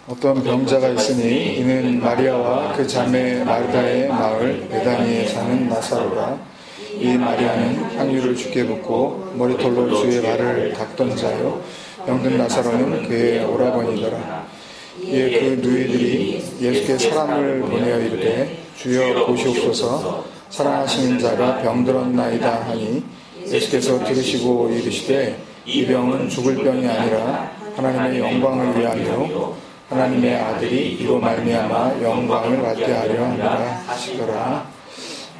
어떤 병자가 있으니 이는 마리아와 그 자매 마르다의 마을 베다니에 사는 나사로라. 이 마리아는 향유를 주께 붓고 머리털로 주의 발을 닦던 자요 병든 나사로는 그의 오라버니더라. 이에 그 누이들이 예수께 사람을 보내어 이르되 주여 보시옵소서 사랑하시는 자가 병들었나이다 하니 예수께서 들으시고 이르시되 이 병은 죽을 병이 아니라 하나님의 영광을 위하여 하나님의 아들이 이로 말미암아 영광을 받게 하려 함이라 하시더라.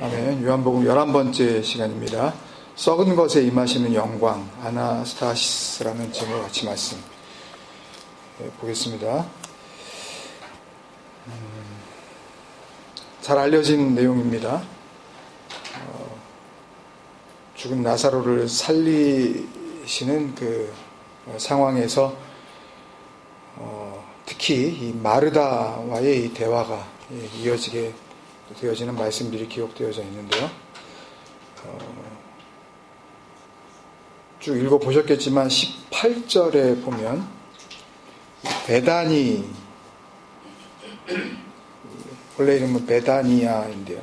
아멘. 요한복음 11번째 시간입니다. 썩은 것에 임하시는 영광, 아나스타시스라는 제목 같이 말씀 보겠습니다. 잘 알려진 내용입니다. 죽은 나사로를 살리시는 그 상황에서 특히 이 마르다와의 이 대화가 이어지게 되어지는 말씀들이 기록되어져 있는데요. 쭉 읽어보셨겠지만 18절에 보면 베다니, 원래 이름은 베다니아인데요.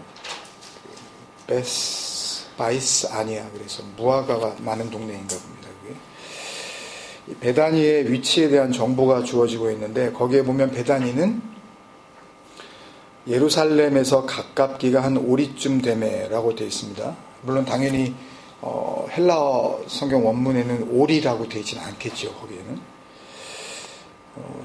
바이스 아니야. 그래서 무화과가 많은 동네인가 봅니다. 그게. 베다니의 위치에 대한 정보가 주어지고 있는데 거기에 보면 베다니는 예루살렘에서 가깝기가 한 오리쯤 되매라고 되어 있습니다. 물론 당연히 헬라어 성경 원문에는 오리라고 되어 있지는 않겠죠. 거기에는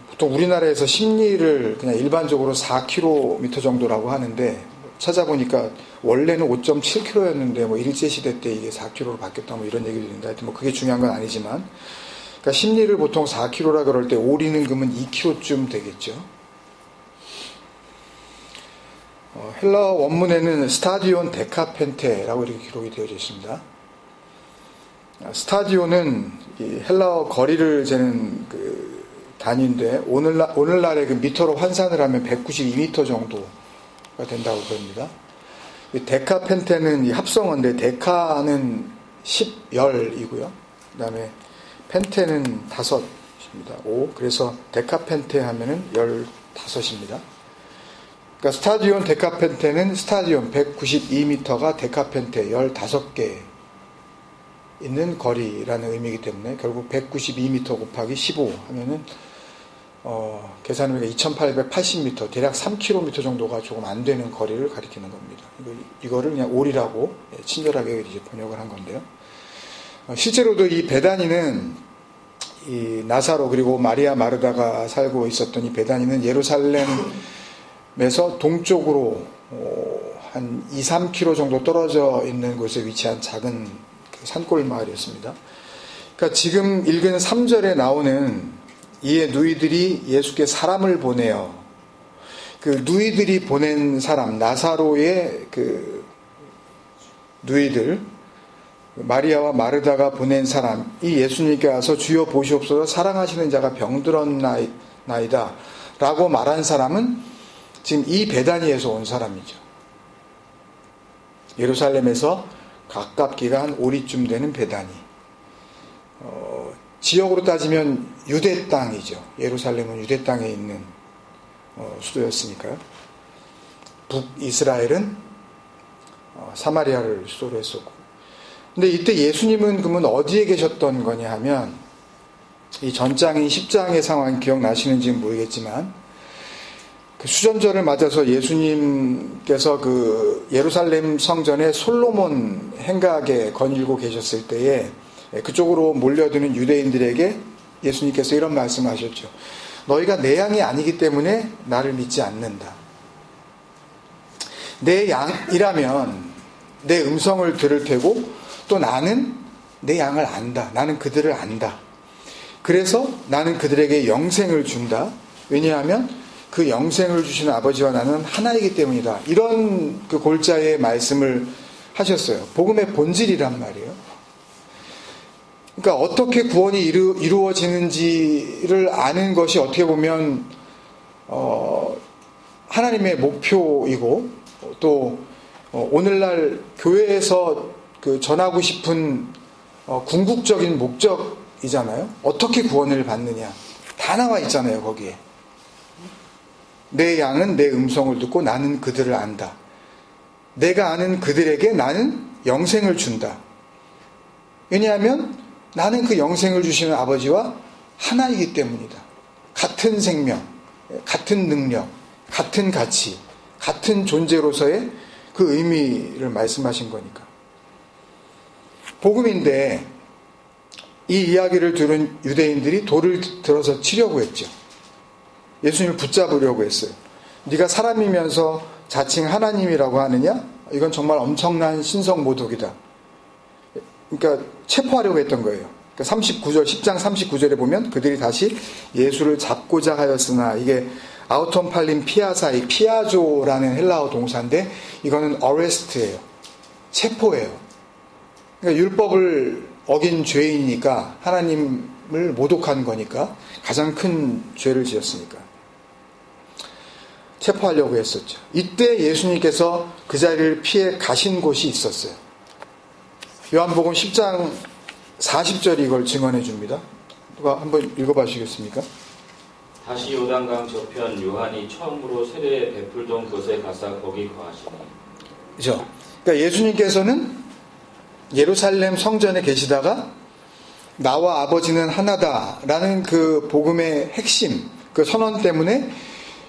보통 우리나라에서 심리를 그냥 일반적으로 4km 정도라고 하는데 찾아보니까 원래는 5.7km였는데 뭐 일제시대 때 이게 4km로 바뀌었다 뭐 이런 얘기도 있는데 하여튼 뭐 그게 중요한 건 아니지만 그러니까 심리를 보통 4km라 그럴 때 오리는 그러면 2km쯤 되겠죠. 헬라어 원문에는 스타디온 데카펜테라고 이렇게 기록이 되어져 있습니다. 스타디온은 헬라어 거리를 재는 그 단위인데 오늘날의 그 미터로 환산을 하면 192m 정도가 된다고 그럽니다. 데카펜테는 이 합성어인데 데카는 10열이고요. 그 다음에 펜테는 5입니다. 5. 그래서 데카펜테 하면은 15입니다. 그러니까 스타디온 데카펜테는 스타디온 192m가 데카펜테 15개 있는 거리라는 의미이기 때문에 결국 192m 곱하기 15 하면은 계산하면 2880m, 대략 3km 정도가 조금 안 되는 거리를 가리키는 겁니다. 이거를 그냥 오리라고 친절하게 이제 번역을 한 건데요. 실제로도 이 베다니는 이 나사로 그리고 마리아 마르다가 살고 있었던 이 베다니는 예루살렘에서 동쪽으로 한 2-3km 정도 떨어져 있는 곳에 위치한 작은 산골 마을이었습니다. 그러니까 지금 읽은 3절에 나오는 이에 누이들이 예수께 사람을 보내어 그 누이들이 보낸 사람 나사로의 그 누이들 마리아와 마르다가 보낸 사람이 예수님께 와서 주여 보시옵소서 사랑하시는 자가 병들었나이다 라고 말한 사람은 지금 이 베다니에서 온 사람이죠. 예루살렘에서 가깝기가 한 오리쯤 되는 베다니. 지역으로 따지면 유대 땅이죠. 예루살렘은 유대 땅에 있는 수도였으니까요. 북이스라엘은 사마리아를 수도로 했었고. 근데 이때 예수님은 그러면 어디에 계셨던 거냐 하면 이 전장인 10장의 상황 기억나시는지는 모르겠지만 그 수전절을 맞아서 예수님께서 그 예루살렘 성전에 솔로몬 행각에 거닐고 계셨을 때에 그쪽으로 몰려드는 유대인들에게 예수님께서 이런 말씀을 하셨죠. 너희가 내 양이 아니기 때문에 나를 믿지 않는다. 내 양이라면 내 음성을 들을 테고 또 나는 내 양을 안다. 나는 그들을 안다. 그래서 나는 그들에게 영생을 준다. 왜냐하면 그 영생을 주시는 아버지와 나는 하나이기 때문이다. 이런 그 골자의 말씀을 하셨어요. 복음의 본질이란 말이에요. 그러니까 어떻게 구원이 이루어지는지를 아는 것이 어떻게 보면 하나님의 목표이고 또 오늘날 교회에서 그 전하고 싶은 궁극적인 목적이잖아요. 어떻게 구원을 받느냐 다 나와 있잖아요. 거기에 내 양은 내 음성을 듣고 나는 그들을 안다. 내가 아는 그들에게 나는 영생을 준다. 왜냐하면 나는 그 영생을 주시는 아버지와 하나이기 때문이다. 같은 생명, 같은 능력, 같은 가치, 같은 존재로서의 그 의미를 말씀하신 거니까. 복음인데 이 이야기를 들은 유대인들이 돌을 들어서 치려고 했죠. 예수님을 붙잡으려고 했어요. 네가 사람이면서 자칭 하나님이라고 하느냐? 이건 정말 엄청난 신성모독이다. 그러니까 체포하려고 했던 거예요. 그러니까 39절, 10장 39절에 보면 그들이 다시 예수를 잡고자 하였으나, 이게 아우톤 팔린 피아사이, 피아조라는 헬라어 동사인데 이거는 arrest예요. 체포예요. 그러니까 율법을 어긴 죄인이니까, 하나님을 모독한 거니까, 가장 큰 죄를 지었으니까 체포하려고 했었죠. 이때 예수님께서 그 자리를 피해 가신 곳이 있었어요. 요한복음 10장 40절이 이걸 증언해 줍니다. 누가 한번 읽어봐 주시겠습니까? 다시 요단강 저편 요한이 처음으로 세례 베풀던 곳에 가서 거기 거하시니. 그렇죠. 그러니까 예수님께서는 예루살렘 성전에 계시다가 나와 아버지는 하나다라는 그 복음의 핵심, 그 선언 때문에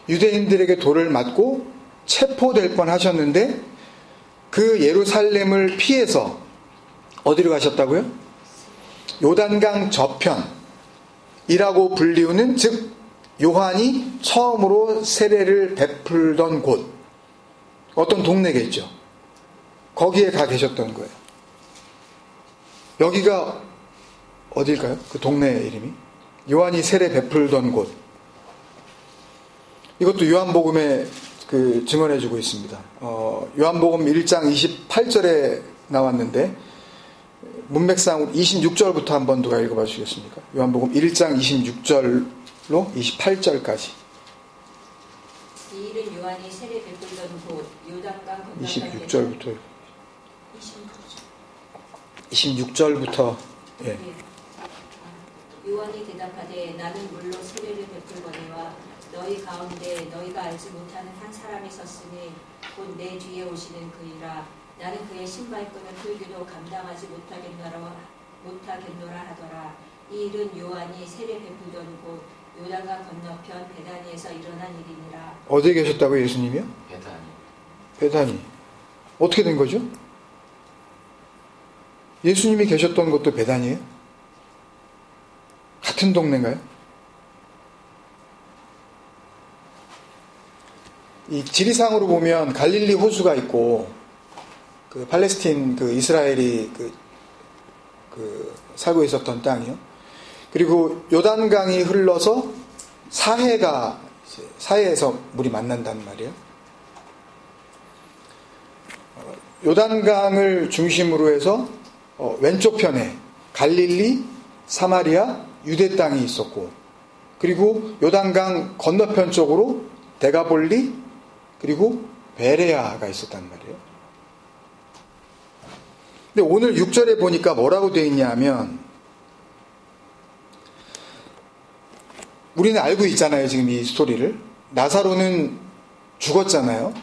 유대인들에게 돌을 맞고 체포될 뻔 하셨는데, 그 예루살렘을 피해서 어디로 가셨다고요? 요단강 저편이라고 불리우는, 즉 요한이 처음으로 세례를 베풀던 곳, 어떤 동네겠죠. 거기에 가 계셨던 거예요. 여기가 어딜까요? 그 동네 이름이 요한이 세례 베풀던 곳. 이것도 요한복음에 그 증언해주고 있습니다. 요한복음 1장 28절에 나왔는데, 문맥상 26절부터 한번 누가 읽어봐 주시겠습니까? 요한복음 1장 26절로 28절까지. 이 일은 요한이 세례 베풀던 곳 요단강 건너편 26절부터 26절부터. 예. 요한이 대답하되 나는 물로 세례를 베풀거니와 너희 가운데 너희가 알지 못하는 한 사람이 섰으니 곧 내 뒤에 오시는 그이라. 나는 그의 신발끈을 풀기도 감당하지 못하겠노라 하더라. 이 일은 요한이 세례 베풀던 곳 요단강 건너편 베다니에서 일어난 일이니라. 어디에 계셨다고요, 예수님이요? 베다니. 어떻게 된 거죠? 예수님이 계셨던 곳도 베다니예요? 같은 동네인가요? 이 지리상으로 보면 갈릴리 호수가 있고, 그 팔레스틴, 그 이스라엘이 살고 있었던 땅이요. 그리고 요단강이 흘러서 사해에서 물이 만난단 말이에요. 요단강을 중심으로 해서 왼쪽 편에 갈릴리, 사마리아, 유대 땅이 있었고, 그리고 요단강 건너편 쪽으로 데가볼리, 그리고 베레아가 있었단 말이에요. 근데 오늘 6절에 보니까 뭐라고 되어 있냐 하면, 우리는 알고 있잖아요, 지금 이 스토리를. 나사로는 죽었잖아요.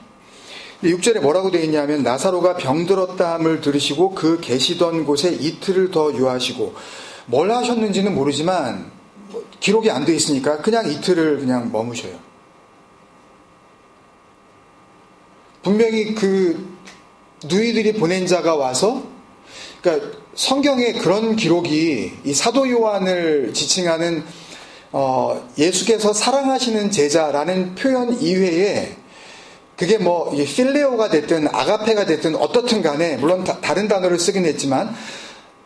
근데 6절에 뭐라고 되어 있냐면, 나사로가 병들었다함을 들으시고 그 계시던 곳에 이틀을 더 유하시고, 뭘 하셨는지는 모르지만 기록이 안 되어 있으니까 그냥 이틀을 그냥 머무셔요. 분명히 그 누이들이 보낸 자가 와서, 그러니까 성경에 그런 기록이, 이 사도 요한을 지칭하는 예수께서 사랑하시는 제자라는 표현 이외에, 그게 뭐 필레오가 됐든 아가페가 됐든 어떻든 간에, 물론 다른 단어를 쓰긴 했지만,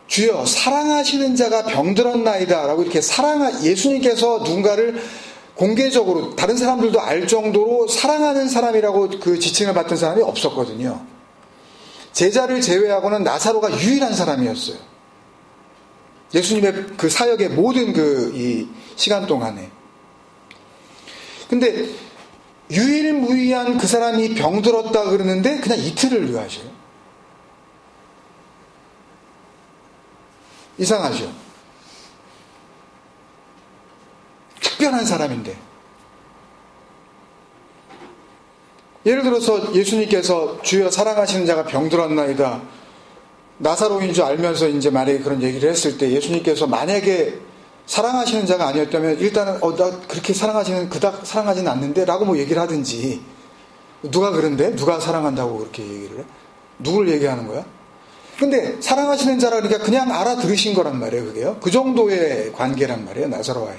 주여 사랑하시는 자가 병들었나이다 라고 이렇게 예수님께서 누군가를 공개적으로 다른 사람들도 알 정도로 사랑하는 사람이라고 그 지칭을 받던 사람이 없었거든요. 제자를 제외하고는 나사로가 유일한 사람이었어요. 예수님의 그 사역의 모든 이 시간 동안에. 근데 유일무이한 그 사람이 병들었다 그러는데 그냥 이틀을 유하셔요. 이상하죠? 특별한 사람인데. 예를 들어서 예수님께서 주여 사랑하시는 자가 병들었나이다. 나사로인 줄 알면서 이제 만약에 그런 얘기를 했을 때 예수님께서 만약에 사랑하시는 자가 아니었다면 일단은 나 그렇게 그닥 사랑하지는 않는데 라고 뭐 얘기를 하든지, 누가 그런데? 누가 사랑한다고 그렇게 얘기를 해? 누굴 얘기하는 거야? 근데 사랑하시는 자라 그러니까 그냥 알아들으신 거란 말이에요. 그게요. 그 정도의 관계란 말이에요. 나사로와의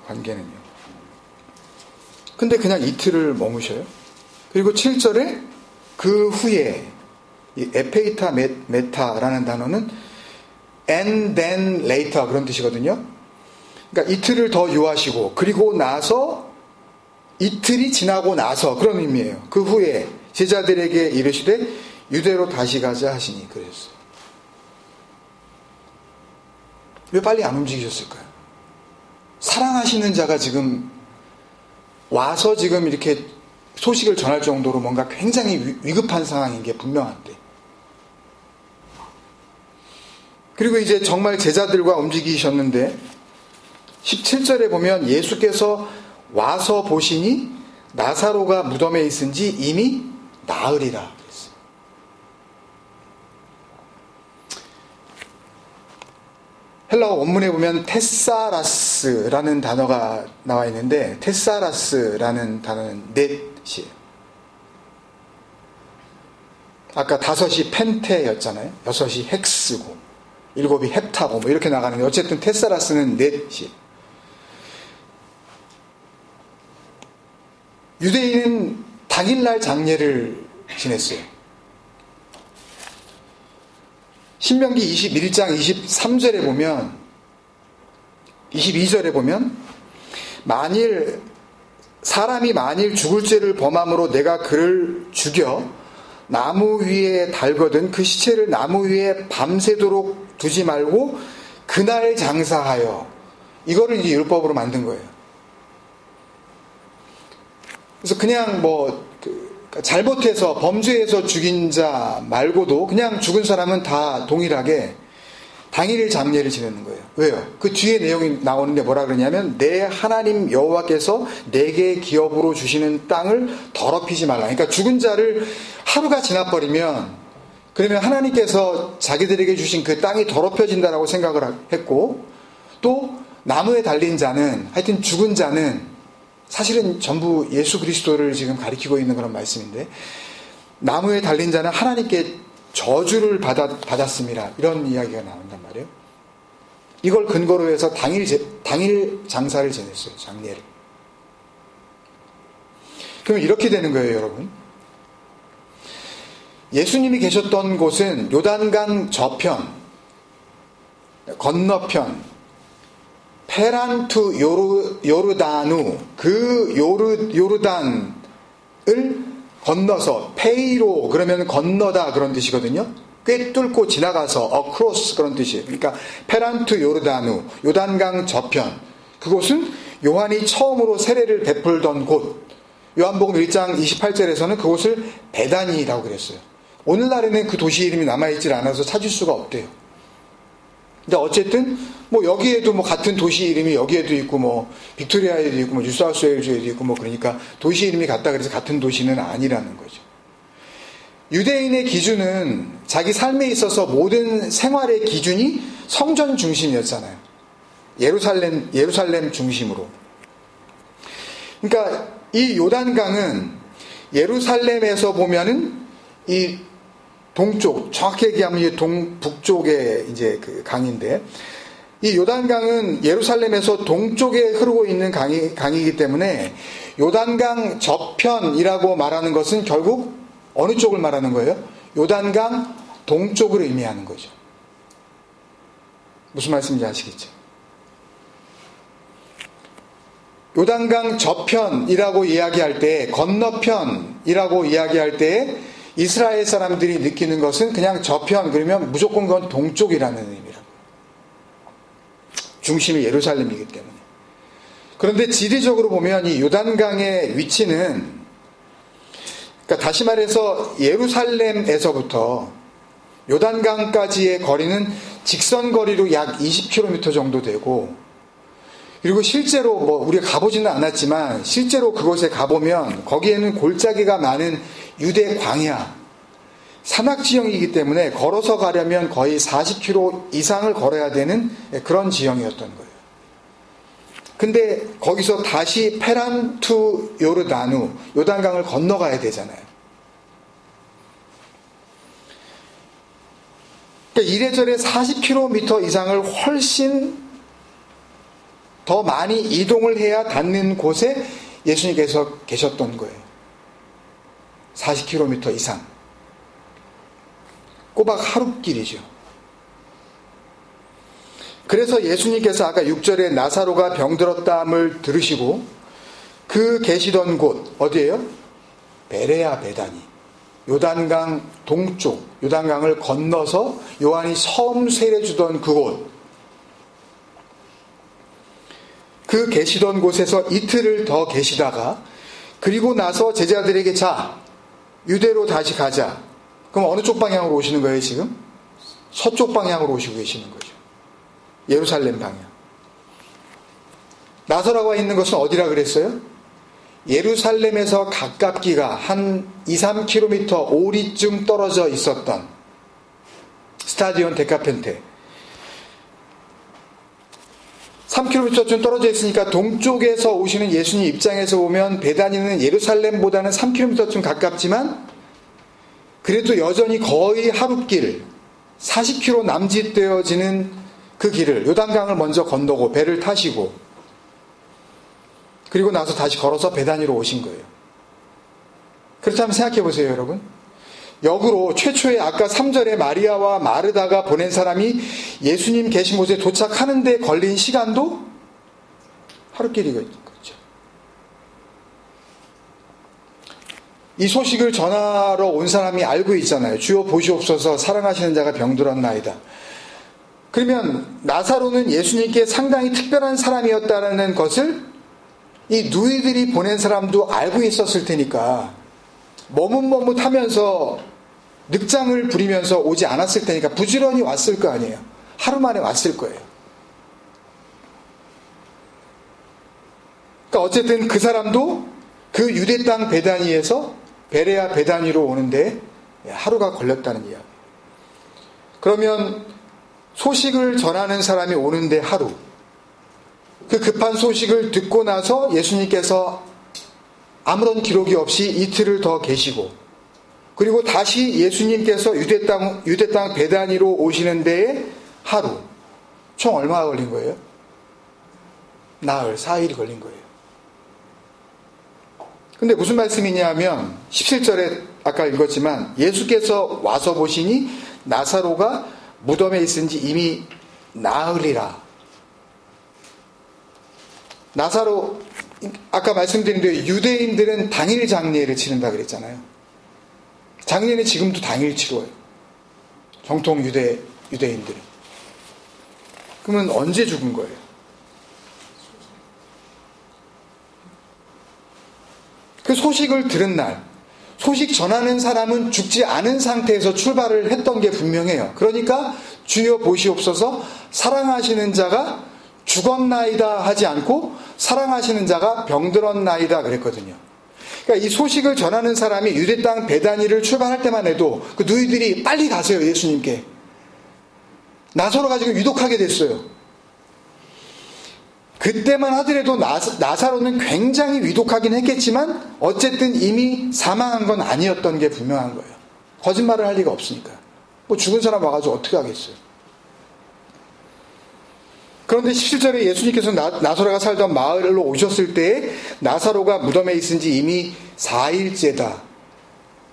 관계는요. 근데 그냥 이틀을 머무셔요. 그리고 7절에 그 후에 이 에페이타 메타라는 단어는 and then later 그런 뜻이거든요. 그러니까 이틀을 더 유하시고 그리고 나서 이틀이 지나고 나서 그런 의미예요. 그 후에 제자들에게 이르시되 유대로 다시 가자 하시니 그랬어요. 왜 빨리 안 움직이셨을까요? 사랑하시는 자가 지금 와서 지금 이렇게 소식을 전할 정도로 뭔가 굉장히 위급한 상황인 게 분명한데. 그리고 이제 정말 제자들과 움직이셨는데 17절에 보면 예수께서 와서 보시니 나사로가 무덤에 있은지 이미 나으리라 그랬어요. 헬라어 원문에 보면 테사라스라는 단어가 나와 있는데 테사라스라는 단어는 넷이에요. 아까 5이 펜테였잖아요. 6이 헥스고 7이 헵타고 뭐 이렇게 나가는데 어쨌든 테사라스는 넷이에요. 유대인은 당일날 장례를 지냈어요. 신명기 21장 23절에 보면 22절에 보면 사람이 만일 죽을 죄를 범함으로 내가 그를 죽여 나무 위에 달거든 그 시체를 나무 위에 밤새도록 두지 말고 그날 장사하여, 이거를 이제 율법으로 만든 거예요. 그래서 그냥 잘못해서 범죄해서 죽인 자 말고도 그냥 죽은 사람은 다 동일하게 당일 장례를 지내는 거예요. 왜요? 그 뒤에 내용이 나오는데 뭐라 그러냐면 내 하나님 여호와께서 내게 기업으로 주시는 땅을 더럽히지 말라. 그러니까 죽은 자를 하루가 지나버리면 그러면 하나님께서 자기들에게 주신 그 땅이 더럽혀진다라고 생각을 했고, 또 나무에 달린 자는, 하여튼 죽은 자는 사실은 전부 예수 그리스도를 지금 가리키고 있는 그런 말씀인데, 나무에 달린 자는 하나님께 저주를 받았습니다. 이런 이야기가 나온단 말이에요. 이걸 근거로 해서 당일 장사를 지냈어요. 장례를. 그럼 이렇게 되는 거예요, 여러분. 예수님이 계셨던 곳은 요단강 저편, 건너편, 페란투 요르다누, 그 요르단을 건너서, 페이로 그러면 건너다 그런 뜻이거든요. 꿰뚫고 지나가서 across 그런 뜻이에요. 그러니까 페란투 요르다누, 요단강 저편, 그곳은 요한이 처음으로 세례를 베풀던 곳. 요한복음 1장 28절에서는 그곳을 베다니라고 그랬어요. 오늘날에는 그 도시 이름이 남아있질 않아서 찾을 수가 없대요. 근데 어쨌든 여기에도 같은 도시 이름이 여기에도 있고 빅토리아에도 있고 뉴사우스웨일즈에도 있고 그러니까 도시 이름이 같다 그래서 같은 도시는 아니라는 거죠. 유대인의 기준은 자기 삶에 있어서 모든 생활의 기준이 성전 중심이었잖아요. 예루살렘 중심으로. 그러니까 이 요단강은 예루살렘에서 보면은 이 동쪽, 정확히 얘기하면 이 동북쪽의 이제 그 강인데, 이 요단강은 예루살렘에서 동쪽에 흐르고 있는 강이기 때문에 요단강 저편이라고 말하는 것은 결국 어느 쪽을 말하는 거예요? 요단강 동쪽을 의미하는 거죠. 무슨 말씀인지 아시겠죠? 요단강 저편이라고 이야기할 때, 건너편이라고 이야기할 때 이스라엘 사람들이 느끼는 것은 그냥 저편, 그러면 무조건 그건 동쪽이라는 의미라고. 중심이 예루살렘이기 때문에. 그런데 지리적으로 보면 이 요단강의 위치는, 그러니까 다시 말해서 예루살렘에서부터 요단강까지의 거리는 직선 거리로 약 20km 정도 되고, 그리고 실제로 우리가 가보지는 않았지만 실제로 그곳에 가보면 거기에는 골짜기가 많은 유대 광야, 산악지형이기 때문에 걸어서 가려면 거의 40km 이상을 걸어야 되는 그런 지형이었던 거예요. 근데 거기서 다시 페란 투 요르다누, 요단강을 건너가야 되잖아요. 그러니까 이래저래 40km 이상을 훨씬 더 많이 이동을 해야 닿는 곳에 예수님께서 계셨던 거예요. 40km 이상. 꼬박 하루길이죠. 그래서 예수님께서 아까 6절에 나사로가 병들었다함을 들으시고 그 계시던 곳 어디예요? 베레아 베다니. 요단강 동쪽, 요단강을 건너서 요한이 처음 세례주던 그곳. 그 계시던 곳에서 이틀을 더 계시다가 그리고 나서 제자들에게 자, 유대로 다시 가자. 그럼 어느 쪽 방향으로 오시는 거예요 지금? 서쪽 방향으로 오시고 계시는 거죠. 예루살렘 방향. 나사로가 있는 것은 어디라 그랬어요? 예루살렘에서 가깝기가 한 2, 3km 오리쯤 떨어져 있었던 스타디온 데카펜테. 3km쯤 떨어져 있으니까 동쪽에서 오시는 예수님 입장에서 보면 베다니는 예루살렘보다는 3km쯤 가깝지만 그래도 여전히 거의 하룻길 40km 남짓되어지는 그 길을 요단강을 먼저 건너고 배를 타시고 그리고 나서 다시 걸어서 베다니로 오신 거예요. 그렇다면 생각해 보세요 여러분. 역으로 최초에 아까 3절에 마리아와 마르다가 보낸 사람이 예수님 계신 곳에 도착하는 데 걸린 시간도 하루길이거든요. 이 소식을 전하러 온 사람이 알고 있잖아요. 주여 보시옵소서 사랑하시는 자가 병들었나이다. 그러면 나사로는 예수님께 상당히 특별한 사람이었다는 것을 이 누이들이 보낸 사람도 알고 있었을 테니까 머뭇머뭇하면서 늑장을 부리면서 오지 않았을 테니까 부지런히 왔을 거 아니에요. 하루 만에 왔을 거예요. 그러니까 어쨌든 그 사람도 그 유대 땅 베다니에서 베레아 베다니로 오는데 하루가 걸렸다는 이야기. 그러면 소식을 전하는 사람이 오는데 하루. 그 급한 소식을 듣고 나서 예수님께서 아무런 기록이 없이 이틀을 더 계시고 그리고 다시 예수님께서 유대 땅 베다니로 오시는 데에 하루. 총 얼마나 걸린 거예요? 나흘, 4일이 걸린 거예요. 근데 무슨 말씀이냐면 17절에 아까 읽었지만 예수께서 와서 보시니 나사로가 무덤에 있은지 이미 나흘이라. 나사로 아까 말씀드린 대로 유대인들은 당일 장례를 치른다 그랬잖아요. 장례는 지금도 당일 치러요. 정통 유대인들은. 그러면 언제 죽은 거예요? 그 소식을 들은 날, 소식 전하는 사람은 죽지 않은 상태에서 출발을 했던 게 분명해요. 그러니까 주여 보시옵소서 사랑하시는 자가 죽었나이다 하지 않고 사랑하시는 자가 병들었나이다 그랬거든요. 그러니까 이 소식을 전하는 사람이 유대 땅 베다니를 출발할 때만 해도 그 누이들이 빨리 가세요 예수님께. 나사로가 지금 위독하게 됐어요. 그때만 하더라도 나사로는 굉장히 위독하긴 했겠지만 어쨌든 이미 사망한 건 아니었던 게 분명한 거예요. 거짓말을 할 리가 없으니까. 뭐 죽은 사람 와가지고 어떻게 하겠어요. 그런데 17절에 예수님께서 나사로가 살던 마을로 오셨을 때에 나사로가 무덤에 있은 지 이미 4일째다.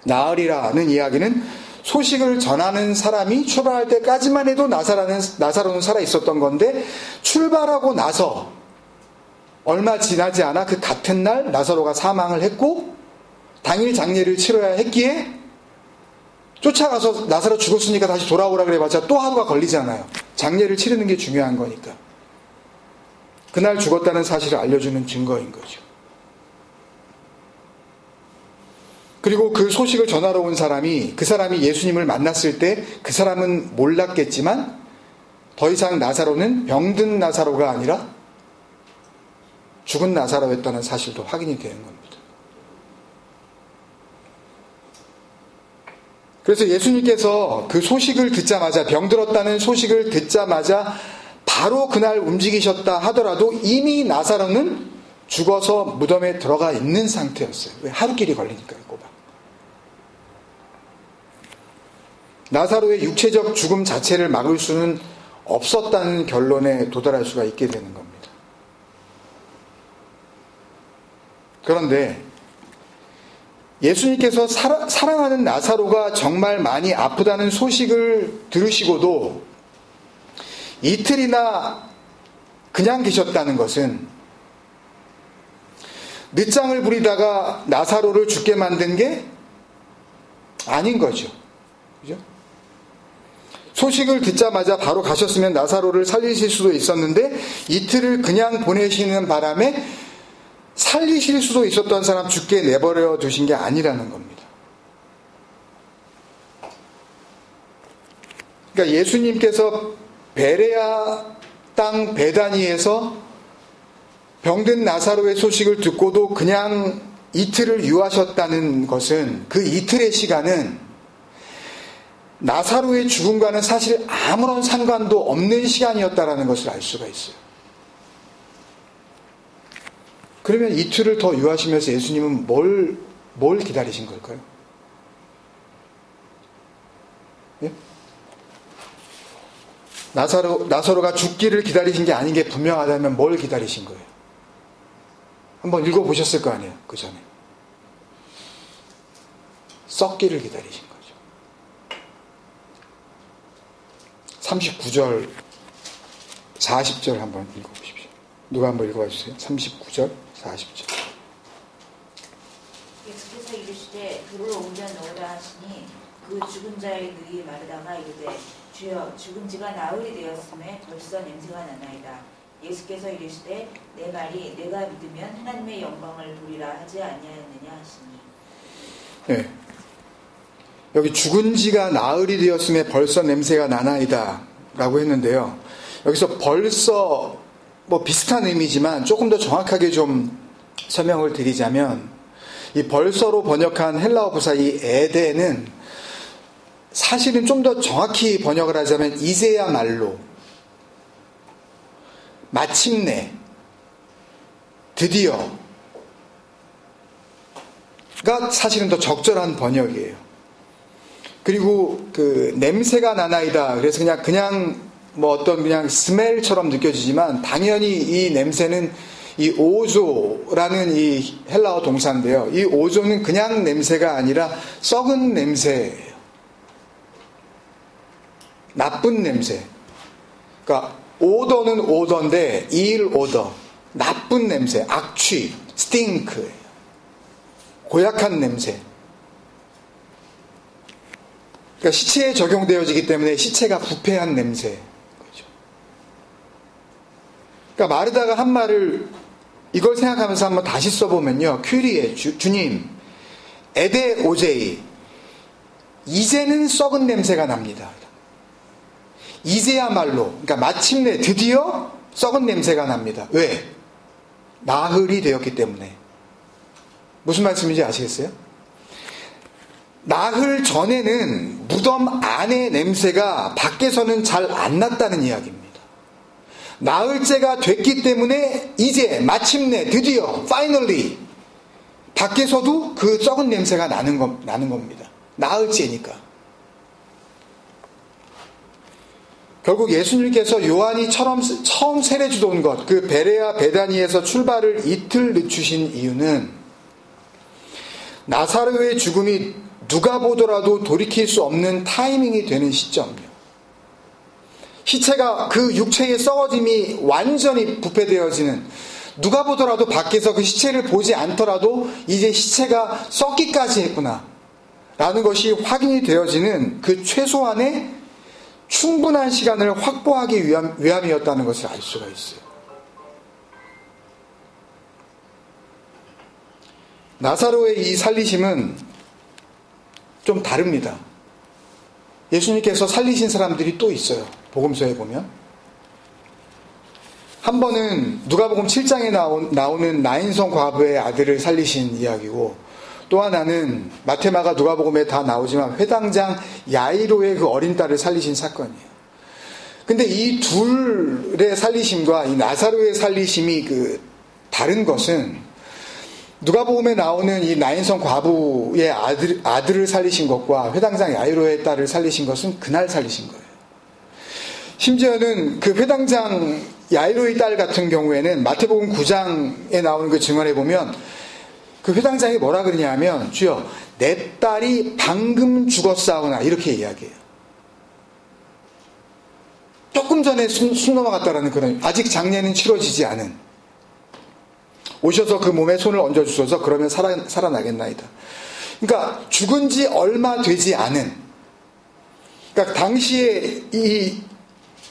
나흘이라는 이야기는 소식을 전하는 사람이 출발할 때까지만 해도 나사로는 살아 있었던 건데 출발하고 나서 얼마 지나지 않아 그 같은 날 나사로가 사망을 했고 당일 장례를 치러야 했기에 쫓아가서 나사로 죽었으니까 다시 돌아오라 그래봤자 또 하루가 걸리잖아요. 장례를 치르는 게 중요한 거니까. 그날 죽었다는 사실을 알려주는 증거인 거죠. 그리고 그 소식을 전하러 온 사람이 그 사람이 예수님을 만났을 때 그 사람은 몰랐겠지만 더 이상 나사로는 병든 나사로가 아니라 죽은 나사로였다는 사실도 확인이 되는 겁니다. 그래서 예수님께서 그 소식을 듣자마자, 병들었다는 소식을 듣자마자 바로 그날 움직이셨다 하더라도 이미 나사로는 죽어서 무덤에 들어가 있는 상태였어요. 왜? 하루길이 걸리니까요, 꼬박. 나사로의 육체적 죽음 자체를 막을 수는 없었다는 결론에 도달할 수가 있게 되는 겁니다. 그런데 예수님께서 사랑하는 나사로가 정말 많이 아프다는 소식을 들으시고도 이틀이나 그냥 계셨다는 것은 늦장을 부리다가 나사로를 죽게 만든 게 아닌 거죠. 그죠? 소식을 듣자마자 바로 가셨으면 나사로를 살리실 수도 있었는데 이틀을 그냥 보내시는 바람에 살리실 수도 있었던 사람 죽게 내버려 두신 게 아니라는 겁니다. 그러니까 예수님께서 베레아 땅 베다니에서 병든 나사로의 소식을 듣고도 그냥 이틀을 유하셨다는 것은, 그 이틀의 시간은 나사로의 죽음과는 사실 아무런 상관도 없는 시간이었다라는 것을 알 수가 있어요. 그러면 이틀을 더 유하시면서 예수님은 뭘 기다리신 걸까요? 예? 나사로가 죽기를 기다리신 게 아닌 게 분명하다면 뭘 기다리신 거예요? 한번 읽어보셨을 거 아니에요, 그 전에. 썩기를 기다리신 거죠. 39절, 40절 한번 읽어보십시오. 누가 한번 읽어봐 주세요. 39절, 40절. 예수께서 이르시되 돌을 옮겨 넣으라 하시니 그 죽은 자의 능히 마르다가 이르되 주여 죽은 지가 나흘이 되었음에 벌써 냄새가 나나이다. 예수께서 이르시되 내 말이 내가 믿으면 하나님의 영광을 보리라 하지 아니하였느냐 하시니. 네. 여기 죽은 지가 나흘이 되었음에 벌써 냄새가 나나이다 라고 했는데요. 여기서 벌써 비슷한 의미지만 조금 더 정확하게 좀 설명을 드리자면, 이 벌써로 번역한 헬라어 부사 이 에데는 사실은 좀 더 정확히 번역을 하자면 이제야말로, 마침내, 드디어가 사실은 더 적절한 번역이에요. 그리고 그 냄새가 나나이다. 그래서 그냥 그냥 스멜처럼 느껴지지만 당연히 이 냄새는 이 오조라는 이 헬라어 동사인데요. 이 오조는 그냥 냄새가 아니라 썩은 냄새예요. 나쁜 냄새. 그러니까 오더는 오더인데 일 오더, 나쁜 냄새, 악취, 스팅크예요. 고약한 냄새. 그러니까 시체에 적용되어지기 때문에 시체가 부패한 냄새. 그러니까 마르다가 한 말을 이걸 생각하면서 한번 다시 써보면요. 큐리에 주님, 에데 오제이, 이제는 썩은 냄새가 납니다. 이제야말로, 그러니까 마침내 드디어 썩은 냄새가 납니다. 왜? 나흘이 되었기 때문에. 무슨 말씀인지 아시겠어요? 나흘 전에는 무덤 안의 냄새가 밖에서는 잘 안 났다는 이야기입니다. 나흘째가 됐기 때문에 이제 마침내 드디어 finally 밖에서도 그 썩은 냄새가 나는 겁니다. 나흘째니까. 결국 예수님께서 요한이 처음 세례 주던 것, 그 베레아 베다니에서 출발을 이틀 늦추신 이유는 나사로의 죽음이 누가 보더라도 돌이킬 수 없는 타이밍이 되는 시점이요. 시체가, 그 육체의 썩어짐이 완전히 부패되어지는, 누가 보더라도 밖에서 그 시체를 보지 않더라도 이제 시체가 썩기까지 했구나 라는 것이 확인이 되어지는 그 최소한의 충분한 시간을 확보하기 위함이었다는 것을 알 수가 있어요. 나사로의 이 살리심은 좀 다릅니다. 예수님께서 살리신 사람들이 또 있어요. 복음서에 보면. 한 번은 누가복음 7장에 나오는 나인성 과부의 아들을 살리신 이야기고, 또 하나는 마테마가 누가복음에 다 나오지만 회당장 야이로의 그 어린 딸을 살리신 사건이에요. 근데 이 둘의 살리심과 이 나사로의 살리심이 다른 것은, 누가복음에 나오는 이 나인성 과부의 아들을 살리신 것과 회당장 야이로의 딸을 살리신 것은 그날 살리신 거예요. 심지어는 그 회당장 야이로의 딸 같은 경우에는 마태복음 9장에 나오는 그 증언에 보면 그 회당장이 뭐라 그러냐면, 주여 내 딸이 방금 죽었사오나, 이렇게 이야기해요. 조금 전에 숨 넘어갔다라는 그런, 아직 장례는 치러지지 않은, 오셔서 그 몸에 손을 얹어주셔서 그러면 살아나겠나이다. 그러니까 죽은 지 얼마 되지 않은, 그러니까 당시에 이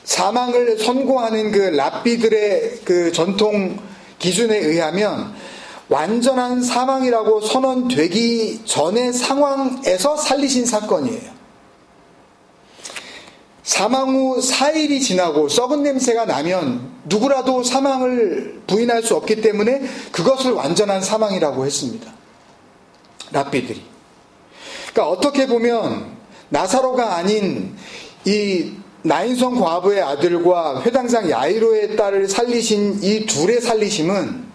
사망을 선고하는 그 랍비들의 그 전통 기준에 의하면 완전한 사망이라고 선언되기 전의 상황에서 살리신 사건이에요. 사망 후 4일이 지나고 썩은 냄새가 나면 누구라도 사망을 부인할 수 없기 때문에 그것을 완전한 사망이라고 했습니다. 랍비들이. 그러니까 어떻게 보면 나사로가 아닌 이 나인성 과부의 아들과 회당장 야이로의 딸을 살리신 이 둘의 살리심은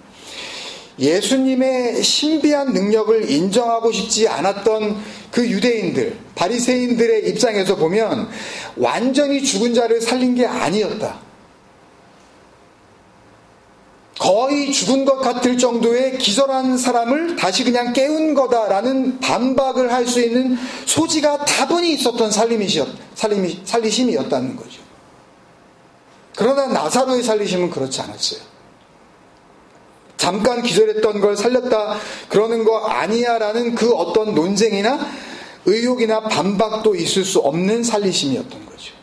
예수님의 신비한 능력을 인정하고 싶지 않았던 그 유대인들, 바리새인들의 입장에서 보면 완전히 죽은 자를 살린 게 아니었다. 거의 죽은 것 같을 정도의 기절한 사람을 다시 그냥 깨운 거다라는 반박을 할 수 있는 소지가 다분히 있었던 살리심이었다는 거죠. 그러나 나사로의 살리심은 그렇지 않았어요. 잠깐 기절했던 걸 살렸다 그러는 거 아니야라는 그 어떤 논쟁이나 의혹이나 반박도 있을 수 없는 살리심이었던 거죠.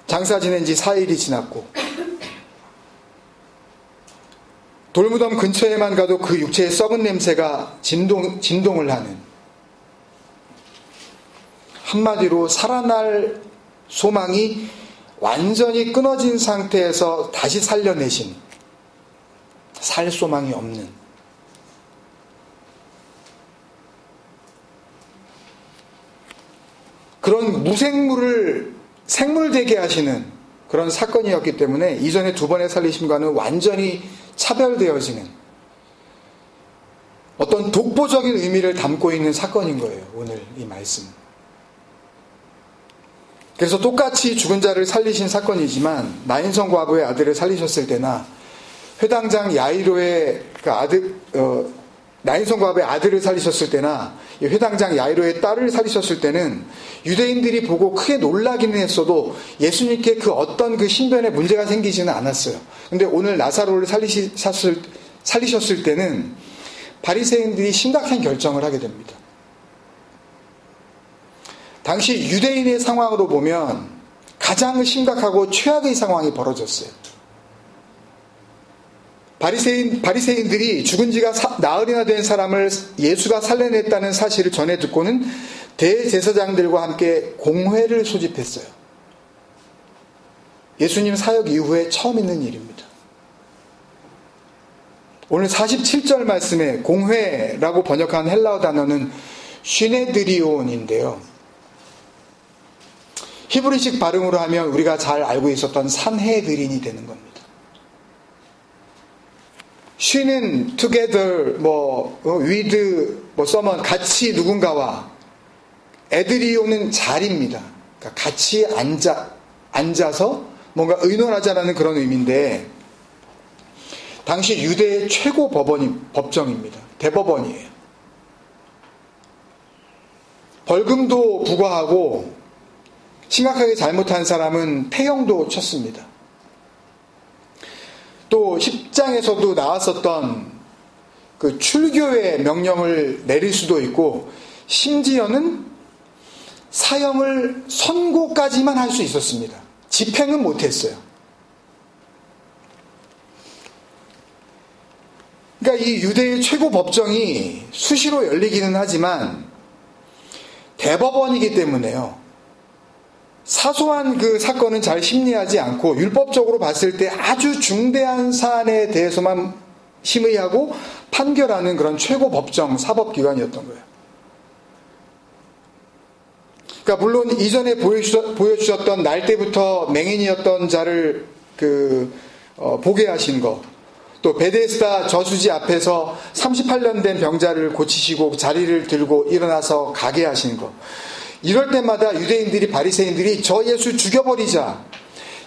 장사 지낸 지 4일이 지났고 돌무덤 근처에만 가도 그 육체의 썩은 냄새가 진동을 하는, 한마디로 살아날 소망이 완전히 끊어진 상태에서 다시 살려내신, 살 소망이 없는, 그런 무생물을 생물되게 하시는 그런 사건이었기 때문에 이전에 두 번의 살리심과는 완전히 차별되어지는 어떤 독보적인 의미를 담고 있는 사건인 거예요. 오늘 이 말씀. 그래서 똑같이 죽은 자를 살리신 사건이지만 나인성 과부의 아들을 살리셨을 때나 회당장 야이로의 그 아들, 나인성 과부의 아들을 살리셨을 때나 회당장 야이로의 딸을 살리셨을 때는 유대인들이 보고 크게 놀라기는 했어도 예수님께 그 어떤 그 신변에 문제가 생기지는 않았어요. 근데 오늘 나사로를 살리셨을 때는 바리새인들이 심각한 결정을 하게 됩니다. 당시 유대인의 상황으로 보면 가장 심각하고 최악의 상황이 벌어졌어요. 바리새인들이 죽은 지가 나흘이나 된 사람을 예수가 살려냈다는 사실을 전해 듣고는 대제사장들과 함께 공회를 소집했어요. 예수님 사역 이후에 처음 있는 일입니다. 오늘 47절 말씀에 공회라고 번역한 헬라어 단어는 시네드리온인데요. 히브리식 발음으로 하면 우리가 잘 알고 있었던 산헤드린이 되는 겁니다. 쉬는 together, with, someone, 같이 누군가와, 에드리오는 자리입니다. 그러니까 같이 앉아서 뭔가 의논하자라는 그런 의미인데, 당시 유대의 최고 법정입니다. 대법원이에요. 벌금도 부과하고, 심각하게 잘못한 사람은 폐형도 쳤습니다. 또 10장에서도 나왔었던 그 출교의 명령을 내릴 수도 있고 심지어는 사형을 선고까지만 할 수 있었습니다. 집행은 못했어요. 그러니까 이 유대의 최고 법정이 수시로 열리기는 하지만 대법원이기 때문에요. 사소한 그 사건은 잘 심리하지 않고 율법적으로 봤을 때 아주 중대한 사안에 대해서만 심의하고 판결하는 그런 최고 법정 사법기관이었던 거예요. 그러니까 물론 이전에 보여주셨던 날 때부터 맹인이었던 자를 보게 하신 거, 또 베데스다 저수지 앞에서 38년 된 병자를 고치시고 자리를 들고 일어나서 가게 하신 거, 이럴 때마다 유대인들이, 바리새인들이 저 예수 죽여버리자,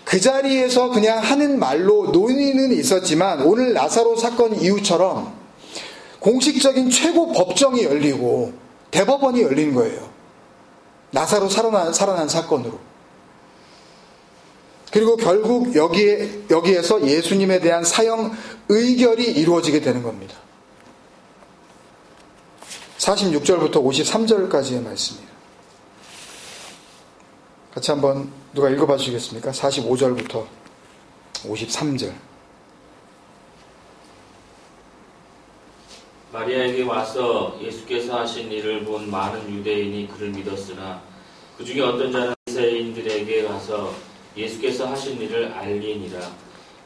그 자리에서 그냥 하는 말로 논의는 있었지만 오늘 나사로 사건 이후처럼 공식적인 최고 법정이 열리고 대법원이 열린 거예요. 나사로 살아난 사건으로. 그리고 결국 여기에서 예수님에 대한 사형 의결이 이루어지게 되는 겁니다. 46절부터 53절까지의 말씀이에요. 같이 한번 누가 읽어봐 주시겠습니까? 45절부터 53절. 마리아에게 와서 예수께서 하신 일을 본 많은 유대인이 그를 믿었으나 그 중에 어떤 자는 바리새인들에게 가서 예수께서 하신 일을 알리니라.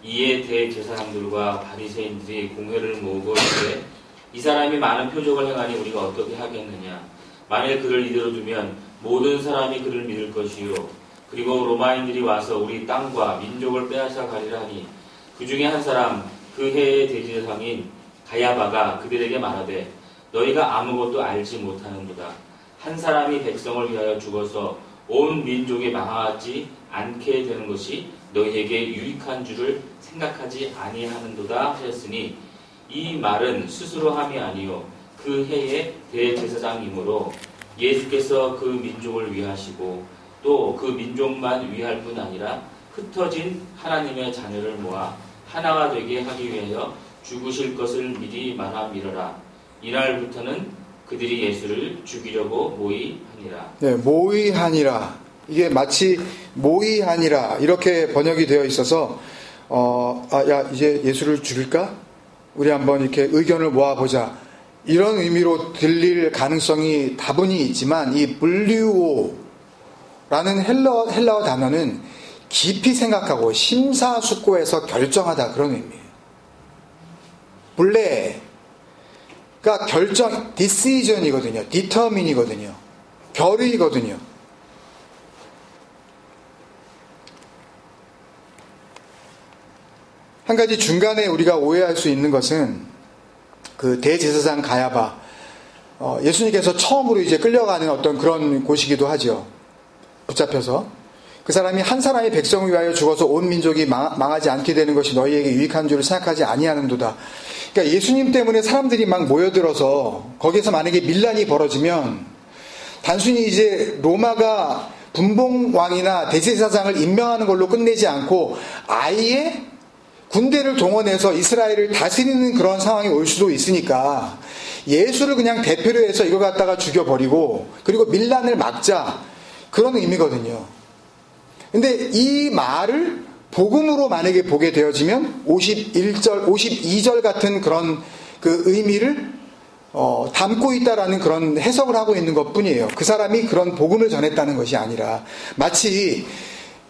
이에 대제사장들과 바리새인들이 공회를 모으고 이르되 이 사람이 많은 표적을 행하니 우리가 어떻게 하겠느냐. 만일 그를 이대로 두면 모든 사람이 그를 믿을 것이요. 그리고 로마인들이 와서 우리 땅과 민족을 빼앗아 가리라 하니 그 중에 한 사람 그 해의 대제사장인 가야바가 그들에게 말하되 너희가 아무것도 알지 못하는도다. 한 사람이 백성을 위하여 죽어서 온 민족이 망하지 않게 되는 것이 너희에게 유익한 줄을 생각하지 아니하는도다 하였으니 이 말은 스스로 함이 아니요 그 해의 대제사장이므로 예수께서 그 민족을 위하시고 또 그 민족만 위할 뿐 아니라 흩어진 하나님의 자녀를 모아 하나가 되게 하기 위하여 죽으실 것을 미리 말하미러라. 이날부터는 그들이 예수를 죽이려고 모의하니라. 네, 모의하니라. 이게 마치 모의하니라 이렇게 번역이 되어 있어서 이제 예수를 죽일까? 우리 한번 이렇게 의견을 모아보자. 이런 의미로 들릴 가능성이 다분히 있지만 이 블리우오라는 헬라어 단어는 깊이 생각하고 심사숙고해서 결정하다 그런 의미예요. 그러니까 결정, decision이거든요. determine이거든요. 결의거든요. 한 가지 중간에 우리가 오해할 수 있는 것은 그 대제사장 가야바, 예수님께서 처음으로 이제 끌려가는 어떤 그런 곳이기도 하죠. 붙잡혀서. 그 사람이 한 사람이 백성을 위하여 죽어서 온 민족이 망하지 않게 되는 것이 너희에게 유익한 줄을 생각하지 아니하는도다. 그러니까 예수님 때문에 사람들이 막 모여들어서 거기에서 만약에 밀란이 벌어지면 단순히 이제 로마가 분봉왕이나 대제사장을 임명하는 걸로 끝내지 않고 아예 군대를 동원해서 이스라엘을 다스리는 그런 상황이 올 수도 있으니까 예수를 그냥 대표로 해서 이걸 갖다가 죽여버리고 그리고 밀란을 막자 그런 의미거든요. 근데 이 말을 복음으로 만약에 보게 되어지면 51절, 52절 같은 그런 그 의미를 담고 있다라는 그런 해석을 하고 있는 것 뿐이에요. 그 사람이 그런 복음을 전했다는 것이 아니라 마치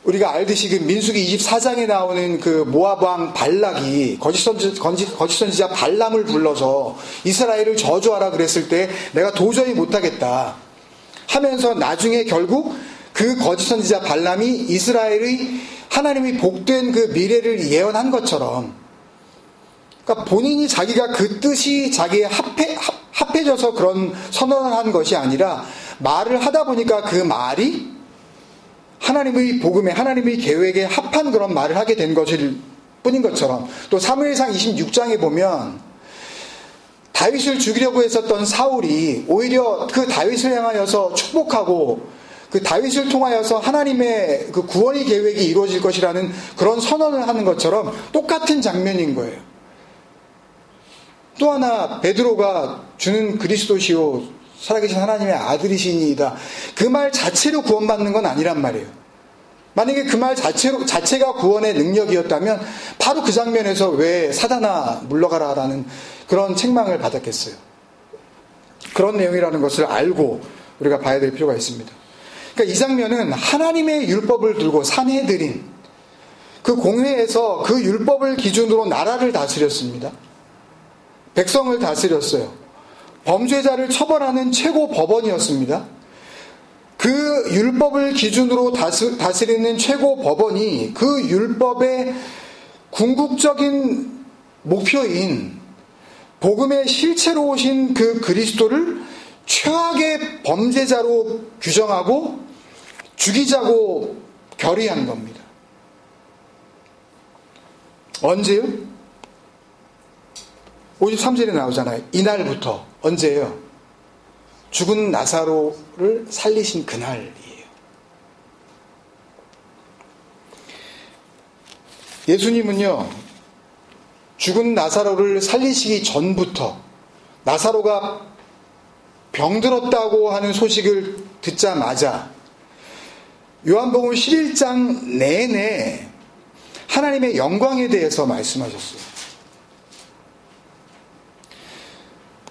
우리가 알듯이 그 민수기 24장에 나오는 그 모압 왕 발락이 거짓 선지자 발람을 불러서 이스라엘을 저주하라 그랬을 때 내가 도저히 못하겠다 하면서 나중에 결국 그 거짓 선지자 발람이 이스라엘의 하나님이 복된 그 미래를 예언한 것처럼, 그러니까 본인이 자기가 그 뜻이 자기에 합해져서 그런 선언을 한 것이 아니라 말을 하다 보니까 그 말이 하나님의 복음에 하나님의 계획에 합한 그런 말을 하게 된 것일 뿐인 것처럼, 또 사무엘상 26장에 보면 다윗을 죽이려고 했었던 사울이 오히려 그 다윗을 향하여서 축복하고 그 다윗을 통하여서 하나님의 그 구원의 계획이 이루어질 것이라는 그런 선언을 하는 것처럼 똑같은 장면인 거예요. 또 하나 베드로가 주는 그리스도시요 살아계신 하나님의 아들이시니이다. 그 말 자체로 구원받는 건 아니란 말이에요. 만약에 그 말 자체가 구원의 능력이었다면 바로 그 장면에서 왜 사단아 물러가라라는 그런 책망을 받았겠어요. 그런 내용이라는 것을 알고 우리가 봐야 될 필요가 있습니다. 그러니까 이 장면은 하나님의 율법을 들고 산헤드린 그 공회에서 그 율법을 기준으로 나라를 다스렸습니다. 백성을 다스렸어요. 범죄자를 처벌하는 최고 법원이었습니다. 그 율법을 기준으로 다스리는 최고 법원이 그 율법의 궁극적인 목표인 복음의 실체로 오신 그 그리스도를 최악의 범죄자로 규정하고 죽이자고 결의한 겁니다. 언제요? 53절에 나오잖아요. 이날부터. 언제예요? 죽은 나사로를 살리신 그날이에요. 예수님은요, 죽은 나사로를 살리시기 전부터 나사로가 병들었다고 하는 소식을 듣자마자 요한복음 11장 내내 하나님의 영광에 대해서 말씀하셨어요.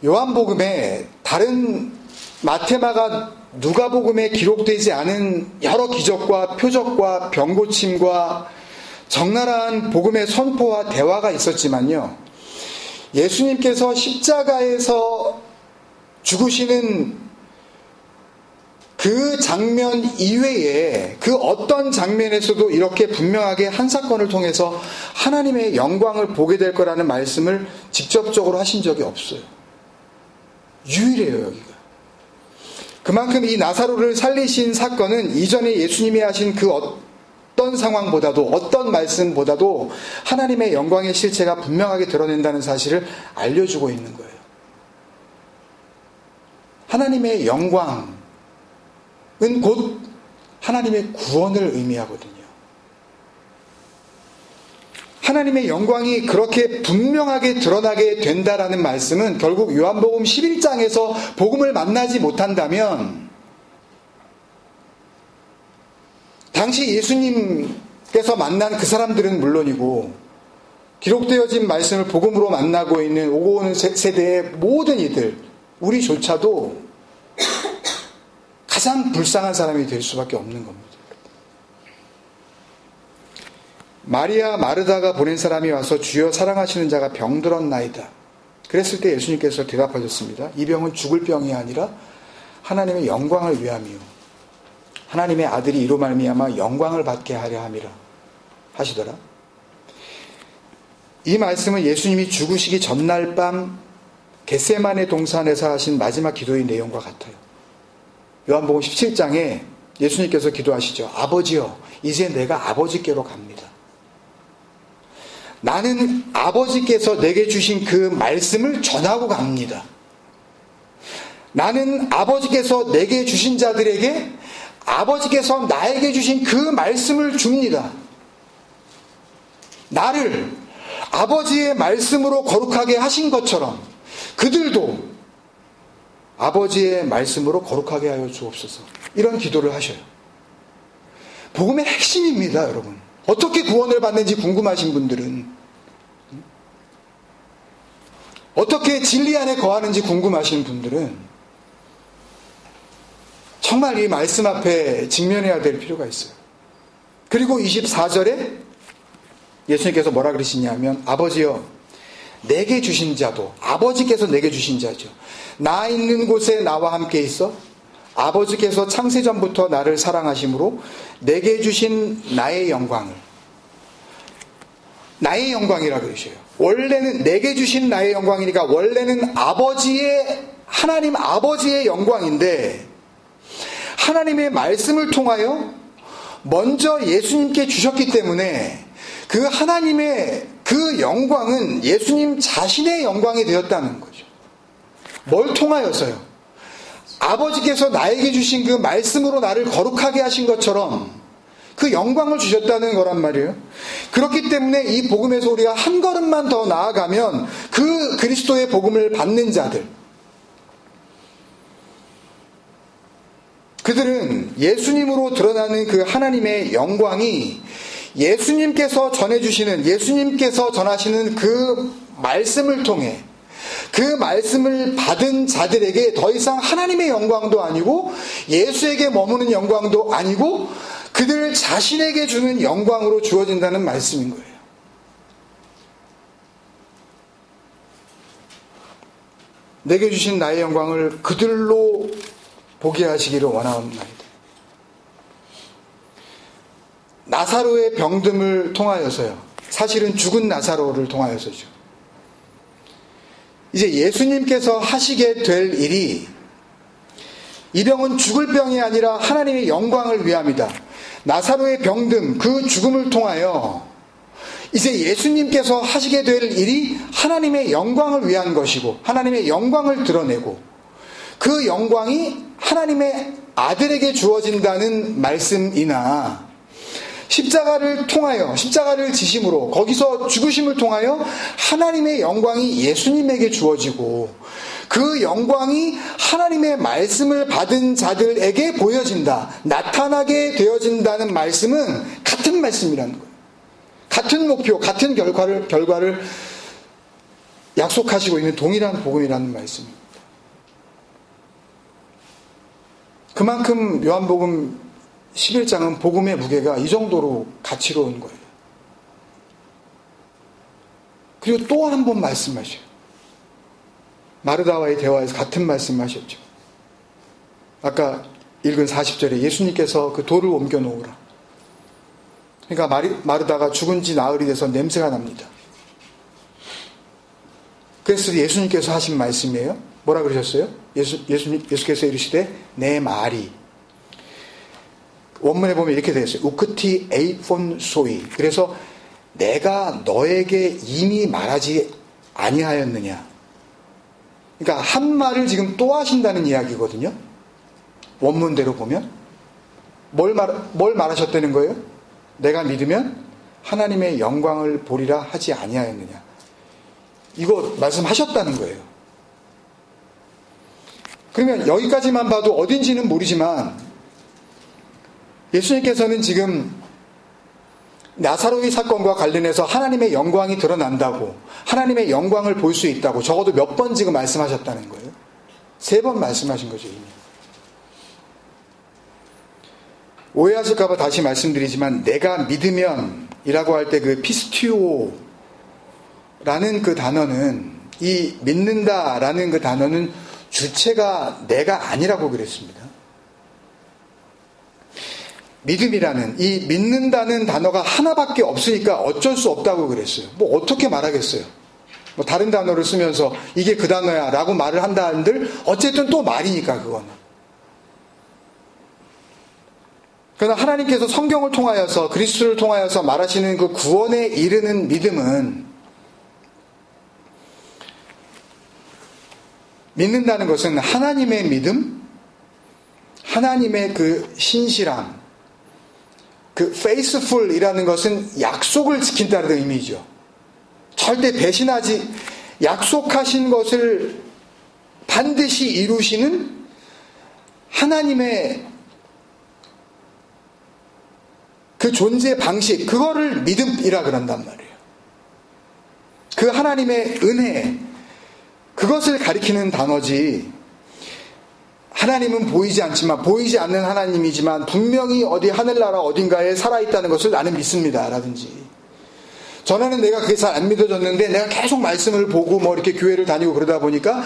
요한복음에 다른 마태마가 누가복음에 기록되지 않은 여러 기적과 표적과 병고침과 적나라한 복음의 선포와 대화가 있었지만요, 예수님께서 십자가에서 죽으시는 그 장면 이외에 그 어떤 장면에서도 이렇게 분명하게 한 사건을 통해서 하나님의 영광을 보게 될 거라는 말씀을 직접적으로 하신 적이 없어요. 유일해요, 여기가. 그만큼 이 나사로를 살리신 사건은 이전에 예수님이 하신 그 어떤 상황보다도, 어떤 말씀보다도 하나님의 영광의 실체가 분명하게 드러낸다는 사실을 알려주고 있는 거예요. 하나님의 영광은 곧 하나님의 구원을 의미하거든요. 하나님의 영광이 그렇게 분명하게 드러나게 된다라는 말씀은 결국 요한복음 11장에서 복음을 만나지 못한다면 당시 예수님께서 만난 그 사람들은 물론이고 기록되어진 말씀을 복음으로 만나고 있는 오고 오는 세대의 모든 이들, 우리조차도 가장 불쌍한 사람이 될 수밖에 없는 겁니다. 마리아 마르다가 보낸 사람이 와서 주여 사랑하시는 자가 병들었나이다. 그랬을 때 예수님께서 대답하셨습니다. 이 병은 죽을 병이 아니라 하나님의 영광을 위함이요 하나님의 아들이 이로 말미암아 영광을 받게 하려 함이라 하시더라. 이 말씀은 예수님이 죽으시기 전날 밤 겟세마네 동산에서 하신 마지막 기도의 내용과 같아요. 요한복음 17장에 예수님께서 기도하시죠. 아버지여, 이제 내가 아버지께로 갑니다. 나는 아버지께서 내게 주신 그 말씀을 전하고 갑니다. 나는 아버지께서 내게 주신 자들에게 아버지께서 나에게 주신 그 말씀을 줍니다. 나를 아버지의 말씀으로 거룩하게 하신 것처럼 그들도 아버지의 말씀으로 거룩하게 하여 주옵소서. 이런 기도를 하셔요. 복음의 핵심입니다, 여러분. 어떻게 구원을 받는지 궁금하신 분들은, 어떻게 진리 안에 거하는지 궁금하신 분들은 정말 이 말씀 앞에 직면해야 될 필요가 있어요. 그리고 24절에 예수님께서 뭐라 그러시냐면 아버지여, 내게 주신 자도, 아버지께서 내게 주신 자죠. 나 있는 곳에 나와 함께 있어 아버지께서 창세전부터 나를 사랑하심으로 내게 주신 나의 영광을, 나의 영광이라 그러셔요. 원래는 내게 주신 나의 영광이니까 원래는 하나님 아버지의 영광인데 하나님의 말씀을 통하여 먼저 예수님께 주셨기 때문에 그 하나님의 그 영광은 예수님 자신의 영광이 되었다는 거죠. 뭘 통하여서요? 아버지께서 나에게 주신 그 말씀으로 나를 거룩하게 하신 것처럼 그 영광을 주셨다는 거란 말이에요. 그렇기 때문에 이 복음에서 우리가 한 걸음만 더 나아가면 그 그리스도의 복음을 받는 자들, 그들은 예수님으로 드러나는 그 하나님의 영광이 예수님께서 전해주시는, 예수님께서 전하시는 그 말씀을 통해 그 말씀을 받은 자들에게 더 이상 하나님의 영광도 아니고 예수에게 머무는 영광도 아니고 그들 자신에게 주는 영광으로 주어진다는 말씀인 거예요. 내게 주신 나의 영광을 그들로 보게 하시기를 원하옵나이다. 나사로의 병듦을 통하여서요. 사실은 죽은 나사로를 통하여서죠. 이제 예수님께서 하시게 될 일이 이 병은 죽을 병이 아니라 하나님의 영광을 위함이다. 나사로의 병듦, 그 죽음을 통하여 이제 예수님께서 하시게 될 일이 하나님의 영광을 위한 것이고 하나님의 영광을 드러내고 그 영광이 하나님의 아들에게 주어진다는 말씀이나 십자가를 통하여 십자가를 지심으로 거기서 죽으심을 통하여 하나님의 영광이 예수님에게 주어지고 그 영광이 하나님의 말씀을 받은 자들에게 보여진다. 나타나게 되어진다는 말씀은 같은 말씀이라는 거예요. 같은 목표, 같은 결과를 약속하시고 있는 동일한 복음이라는 말씀입니다. 그만큼 요한복음 11장은 복음의 무게가 이 정도로 가치로운 거예요. 그리고 또 한 번 말씀하셔요. 마르다와의 대화에서 같은 말씀하셨죠. 아까 읽은 40절에 예수님께서 그 돌을 옮겨 놓으라. 그러니까 마르다가 죽은 지 나흘이 돼서 냄새가 납니다. 그래서 예수님께서 하신 말씀이에요. 뭐라 그러셨어요? 예수께서 이르시되 내 말이, 원문에 보면 이렇게 되어 있어요. 우크티 에이폰 소이. 그래서 내가 너에게 이미 말하지 아니하였느냐. 그러니까 한 말을 지금 또 하신다는 이야기거든요. 원문대로 보면 뭘 말하셨다는 거예요? 내가 믿으면 하나님의 영광을 보리라 하지 아니하였느냐. 이거 말씀하셨다는 거예요. 그러면 여기까지만 봐도 어딘지는 모르지만 예수님께서는 지금 나사로의 사건과 관련해서 하나님의 영광이 드러난다고, 하나님의 영광을 볼 수 있다고 적어도 몇 번 지금 말씀하셨다는 거예요. 3번 말씀하신 거죠, 이미. 오해하실까봐 다시 말씀드리지만 내가 믿으면 이라고 할 때 그 피스티오라는 그 단어는, 이 믿는다라는 그 단어는 주체가 내가 아니라고 그랬습니다. 믿음이라는, 이 믿는다는 단어가 하나밖에 없으니까 어쩔 수 없다고 그랬어요. 뭐 어떻게 말하겠어요. 뭐 다른 단어를 쓰면서 이게 그 단어야 라고 말을 한다 한들 어쨌든 또 말이니까 그거는. 그러나 하나님께서 성경을 통하여서, 그리스도를 통하여서 말하시는 그 구원에 이르는 믿음은, 믿는다는 것은 하나님의 믿음, 하나님의 그 신실함, 그 faithful이라는 것은 약속을 지킨다는 의미죠. 절대 배신하지, 약속하신 것을 반드시 이루시는 하나님의 그 존재 방식, 그거를 믿음이라 그런단 말이에요. 그 하나님의 은혜, 그것을 가리키는 단어지, 하나님은 보이지 않지만, 보이지 않는 하나님이지만 분명히 어디 하늘나라 어딘가에 살아있다는 것을 나는 믿습니다 라든지, 전에는 내가 그게 잘 안 믿어졌는데 내가 계속 말씀을 보고 뭐 이렇게 교회를 다니고 그러다 보니까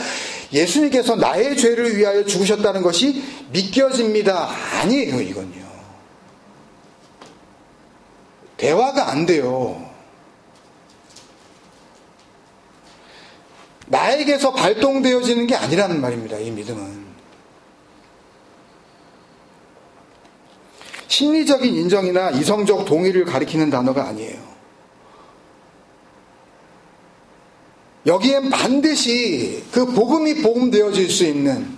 예수님께서 나의 죄를 위하여 죽으셨다는 것이 믿겨집니다. 아니에요. 이건요, 대화가 안 돼요. 나에게서 발동되어지는 게 아니라는 말입니다. 이 믿음은 심리적인 인정이나 이성적 동의를 가리키는 단어가 아니에요. 여기엔 반드시 그 복음이 복음되어질 수 있는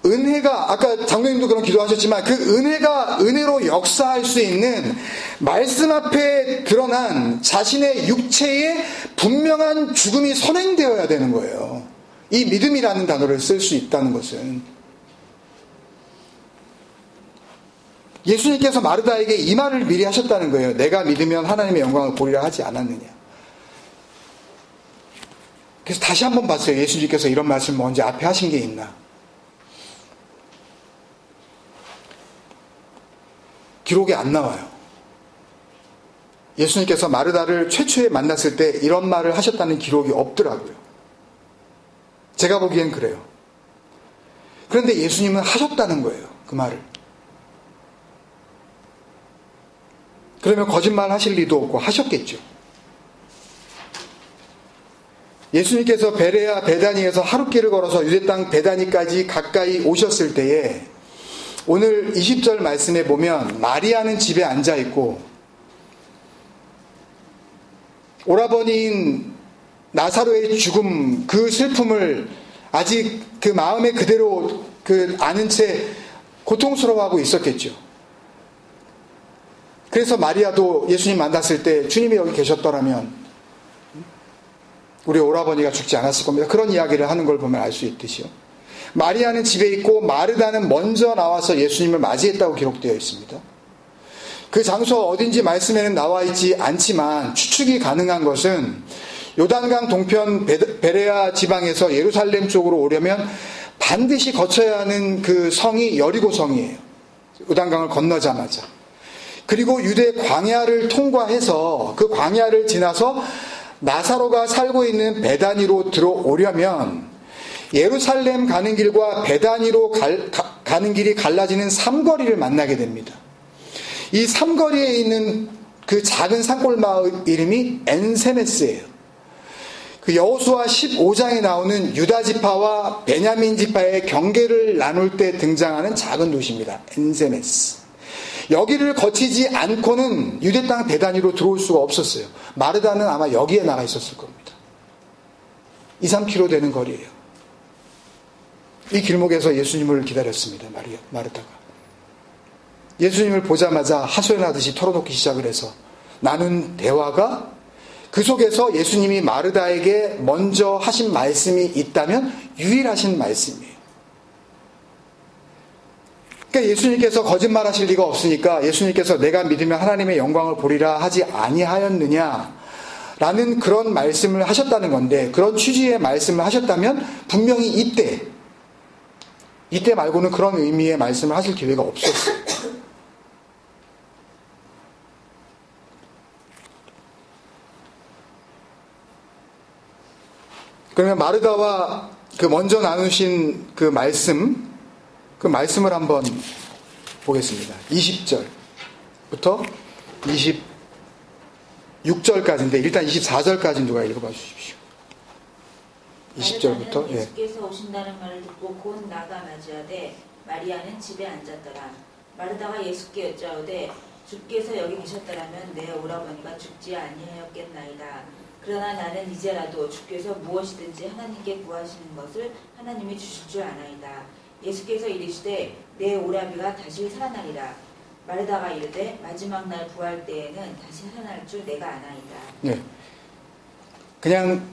은혜가, 아까 장로님도 그런 기도하셨지만 그 은혜가 은혜로 역사할 수 있는 말씀 앞에 드러난 자신의 육체의 분명한 죽음이 선행되어야 되는 거예요. 이 믿음이라는 단어를 쓸 수 있다는 것은, 예수님께서 마르다에게 이 말을 미리 하셨다는 거예요. 내가 믿으면 하나님의 영광을 보리라 하지 않았느냐. 그래서 다시 한번 봤어요. 예수님께서 이런 말씀을 언제 앞에 하신 게 있나. 기록에 안 나와요. 예수님께서 마르다를 최초에 만났을 때 이런 말을 하셨다는 기록이 없더라고요. 제가 보기엔 그래요. 그런데 예수님은 하셨다는 거예요. 그 말을. 그러면 거짓말 하실 리도 없고 하셨겠죠. 예수님께서 베레아 베다니에서 하룻길을 걸어서 유대 땅 베다니까지 가까이 오셨을 때에 오늘 20절 말씀에 보면 마리아는 집에 앉아 있고 오라버니인 나사로의 죽음, 그 슬픔을 아직 그 마음에 그대로 아는 채 고통스러워하고 있었겠죠. 그래서 마리아도 예수님 만났을 때 주님이 여기 계셨더라면 우리 오라버니가 죽지 않았을 겁니다. 그런 이야기를 하는 걸 보면 알 수 있듯이요. 마리아는 집에 있고 마르다는 먼저 나와서 예수님을 맞이했다고 기록되어 있습니다. 그 장소가 어딘지 말씀에는 나와 있지 않지만 추측이 가능한 것은 요단강 동편 베레아 지방에서 예루살렘 쪽으로 오려면 반드시 거쳐야 하는 그 성이 여리고 성이에요. 요단강을 건너자마자. 그리고 유대 광야를 통과해서 그 광야를 지나서 나사로가 살고 있는 베다니로 들어오려면 예루살렘 가는 길과 베다니로 가는 길이 갈라지는 삼거리를 만나게 됩니다. 이 삼거리에 있는 그 작은 산골 마을 이름이 엔세메스예요. 그 여호수아 15장에 나오는 유다 지파와 베냐민 지파의 경계를 나눌 때 등장하는 작은 도시입니다. 엔세메스. 여기를 거치지 않고는 유대 땅 베다니로 들어올 수가 없었어요. 마르다는 아마 여기에 나가 있었을 겁니다. 2, 3km 되는 거리예요. 이 길목에서 예수님을 기다렸습니다. 마르다가. 예수님을 보자마자 하소연하듯이 털어놓기 시작을 해서 나눈 대화가 그 속에서 예수님이 마르다에게 먼저 하신 말씀이 있다면 유일하신 말씀이에요. 그러니까 예수님께서 거짓말 하실 리가 없으니까 예수님께서 내가 믿으면 하나님의 영광을 보리라 하지 아니하였느냐 라는 그런 말씀을 하셨다는 건데, 그런 취지의 말씀을 하셨다면 분명히 이때 말고는 그런 의미의 말씀을 하실 기회가 없었어요. 그러면 마르다와 그 먼저 나누신 그 말씀을 한번 보겠습니다. 20절부터 26절까지인데 일단 24절까지 누가 읽어봐 주십시오. 20절부터. 마르다는 예수께서 오신다는 말을 듣고 곧 나가 맞이하되 마리아는 집에 앉았더라. 마르다가 예수께 여짜오되 주께서 여기 계셨더라면 내 오라버니가 죽지 아니하였겠나이다. 그러나 나는 이제라도 주께서 무엇이든지 하나님께 구하시는 것을 하나님이 주실 줄 아나이다. 예수께서 이르시되 내 오라비가 다시 살아나리라. 마르다가 이르되 마지막 날 부활 때에는 다시 살아날 줄 내가 아나이다. 네, 그냥